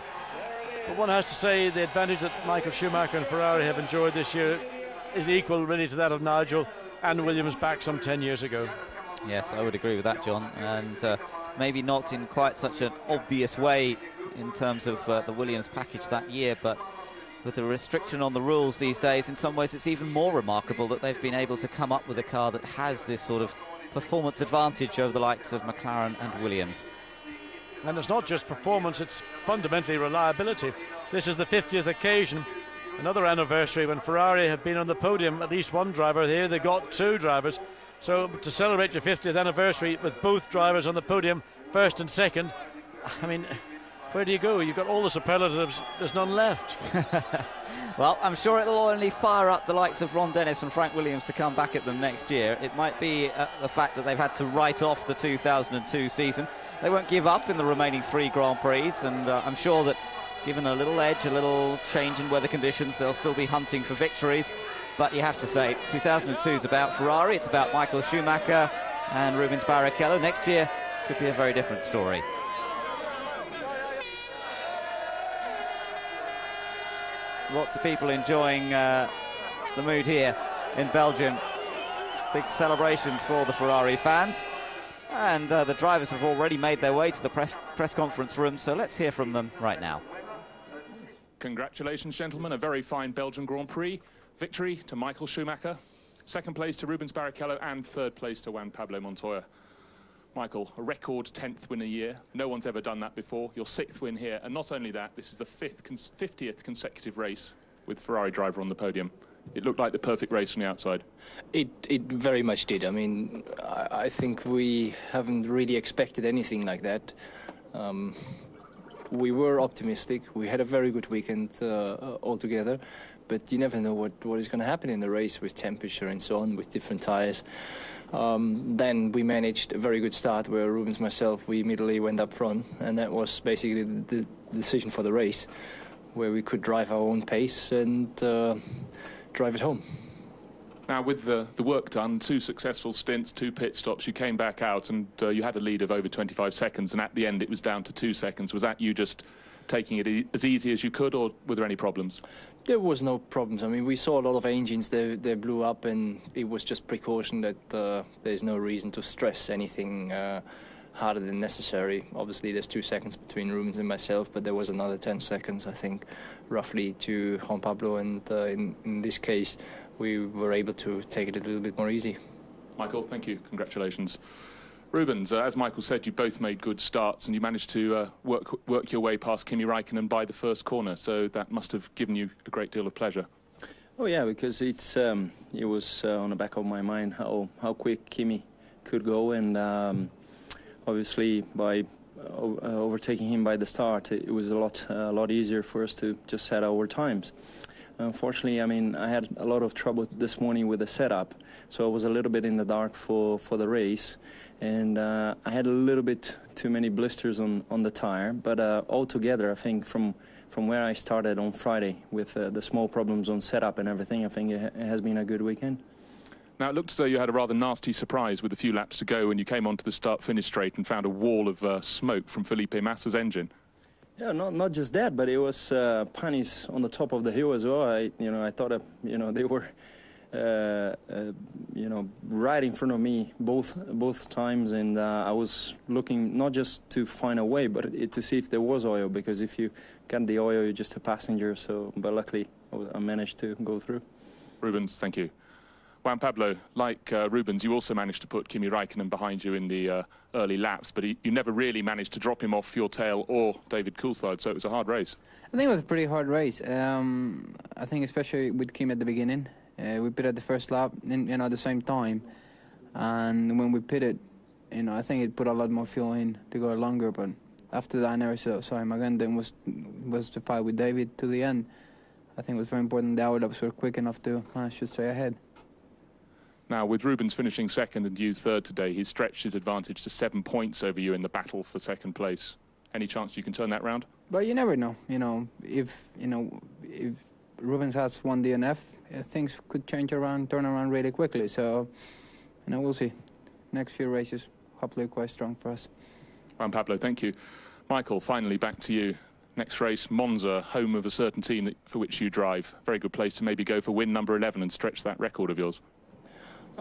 But one has to say the advantage that Michael Schumacher and Ferrari have enjoyed this year is equal really to that of Nigel and Williams back some 10 years ago. Yes, I would agree with that, John, and maybe not in quite such an obvious way in terms of the Williams package that year, but with the restriction on the rules these days, in some ways it's even more remarkable that they've been able to come up with a car that has this sort of performance advantage over the likes of McLaren and Williams. And it's not just performance, it's fundamentally reliability. This is the 50th occasion, another anniversary when Ferrari have been on the podium, at least one driver here, they got 2 drivers. So to celebrate your 50th anniversary with both drivers on the podium, first and second, I mean, where do you go? You've got all the superlatives, there's none left. Well, I'm sure it'll only fire up the likes of Ron Dennis and Frank Williams to come back at them next year. It might be the fact that they've had to write off the 2002 season. They won't give up in the remaining 3 Grand Prix, and I'm sure that given a little edge, a little change in weather conditions, they'll still be hunting for victories. But you have to say, 2002 is about Ferrari, it's about Michael Schumacher and Rubens Barrichello. Next year could be a very different story. Lots of people enjoying the mood here in Belgium. Big celebrations for the Ferrari fans. And the drivers have already made their way to the press conference room, so let's hear from them right now. Congratulations, gentlemen. A very fine Belgian Grand Prix. Victory to Michael Schumacher, second place to Rubens Barrichello, and third place to Juan Pablo Montoya. Michael, a record 10th win a year. No one's ever done that before. Your 6th win here, and not only that, this is the 50th consecutive race with Ferrari driver on the podium. It looked like the perfect race from the outside. It very much did. I mean, I think we haven't really expected anything like that. we were optimistic. We had a very good weekend altogether, but you never know what is going to happen in the race with temperature and so on, with different tyres. Then we managed a very good start where Rubens, myself, we immediately went up front, and that was basically the decision for the race, where we could drive our own pace and drive it home. Now, with the work done, 2 successful stints, 2 pit stops, you came back out and you had a lead of over 25 seconds, and at the end it was down to 2 seconds. Was that you just taking it as easy as you could, or were there any problems? There was no problems. I mean, we saw a lot of engines, they blew up, and it was just precaution that there's no reason to stress anything harder than necessary. Obviously, there's 2 seconds between Rubens and myself, but there was another 10 seconds, I think, roughly to Juan Pablo, and in this case, we were able to take it a little bit more easy. Michael, thank you. Congratulations. Rubens, as Michael said, you both made good starts and you managed to work your way past Kimi Räikkönen by the first corner, so that must have given you a great deal of pleasure. Oh yeah, because it was on the back of my mind how quick Kimi could go, and obviously by overtaking him by the start, it was a lot easier for us to just set our times. Unfortunately, I mean, I had a lot of trouble this morning with the setup, so I was a little bit in the dark for the race, and I had a little bit too many blisters on the tire. But altogether, I think from where I started on Friday with the small problems on setup and everything, I think it has been a good weekend. Now, it looked as though you had a rather nasty surprise with a few laps to go, and you came onto the start-finish straight and found a wall of smoke from Felipe Massa's engine. Yeah, not just that, but it was panies on the top of the hill as well. I thought, they were, right in front of me both times, and I was looking not just to find a way, but to see if there was oil, because if you get the oil, you're just a passenger. So, but luckily, I managed to go through. Rubens, thank you. Juan Pablo, like Rubens, you also managed to put Kimi Räikkönen behind you in the early laps, but you never really managed to drop him off your tail or David Coulthard, so it was a hard race. I think it was a pretty hard race. I think especially with Kim at the beginning. We pitted the first lap at the same time, and when we pitted, I think it put a lot more fuel in to go longer, but after that I never saw him again. Then was the fight with David to the end. I think it was very important the hour laps were quick enough to manage to stay ahead. Now, with Rubens finishing second and you third today, he's stretched his advantage to 7 points over you in the battle for second place. Any chance you can turn that round? But you never know. If Rubens has one DNF, things could turn around really quickly. So, we'll see. Next few races, hopefully quite strong for us. Juan Pablo, thank you. Michael, finally back to you. Next race, Monza, home of a certain team for which you drive. Very good place to maybe go for win number 11 and stretch that record of yours.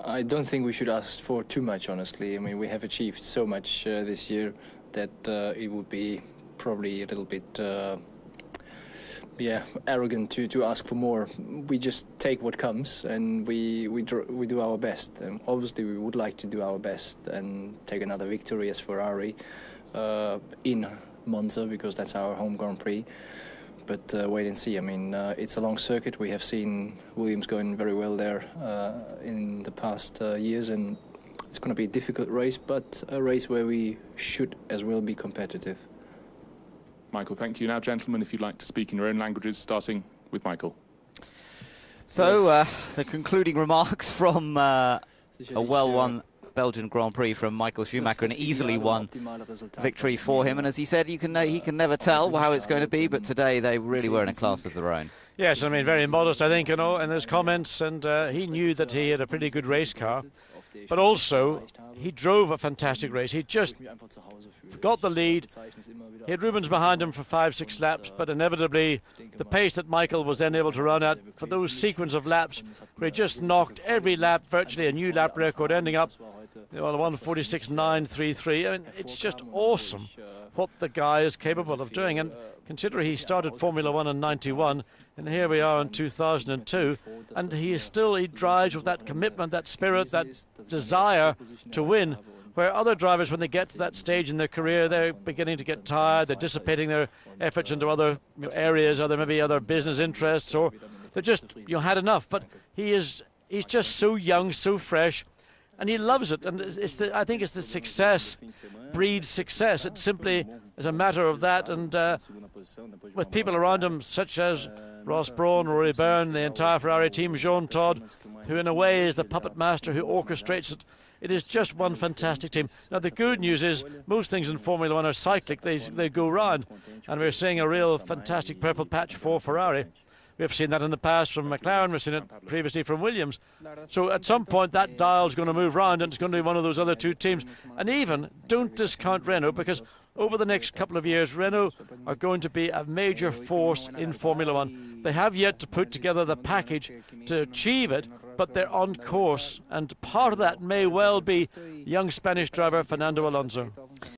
I don't think we should ask for too much, honestly. I mean, we have achieved so much this year that it would be probably a little bit, arrogant to ask for more. We just take what comes and we do our best. And obviously, we would like to do our best and take another victory as Ferrari in Monza, because that's our home Grand Prix. But wait and see. I mean, it's a long circuit. We have seen Williams going very well there in the past years, and it's going to be a difficult race, but a race where we should as well be competitive. Michael, thank you. Now, gentlemen, if you'd like to speak in your own languages, starting with Michael. So, the concluding remarks from a well-won Belgian Grand Prix from Michael Schumacher, an easily won victory for him, and as he said, he can never tell how it's going to be, but today they really were in a class of their own. Yes, I mean, very modest, I think, in his comments, and he knew that he had a pretty good race car, but also he drove a fantastic race. He just got the lead. He had Rubens behind him for 5-6 laps, but inevitably the pace that Michael was then able to run at for those sequence of laps where he just knocked every lap virtually a new lap record, ending up on 1:46.933. I mean, it's just awesome what the guy is capable of doing, and consider he started Formula 1 in '91, and here we are in 2002, and he drives with that commitment, that spirit, that desire to win, where other drivers, when they get to that stage in their career, they're beginning to get tired, they're dissipating their efforts into other areas, maybe other business interests, or they're just, had enough. But he's just so young, so fresh, and he loves it. And I think it's the success breeds success. It's simply is a matter of that, and with people around him such as Ross Brawn, Rory Byrne, the entire Ferrari team, Jean Todt, who in a way is the puppet master who orchestrates it. It is just one fantastic team. Now, the good news is most things in Formula One are cyclic. They go round, and we're seeing a real fantastic purple patch for Ferrari. We've seen that in the past from McLaren. We've seen it previously from Williams. So at some point, that dial's going to move round, and it's going to be one of those other two teams. And even, don't discount Renault, because over the next couple of years, Renault are going to be a major force in Formula One. They have yet to put together the package to achieve it, but they're on course. And part of that may well be young Spanish driver Fernando Alonso.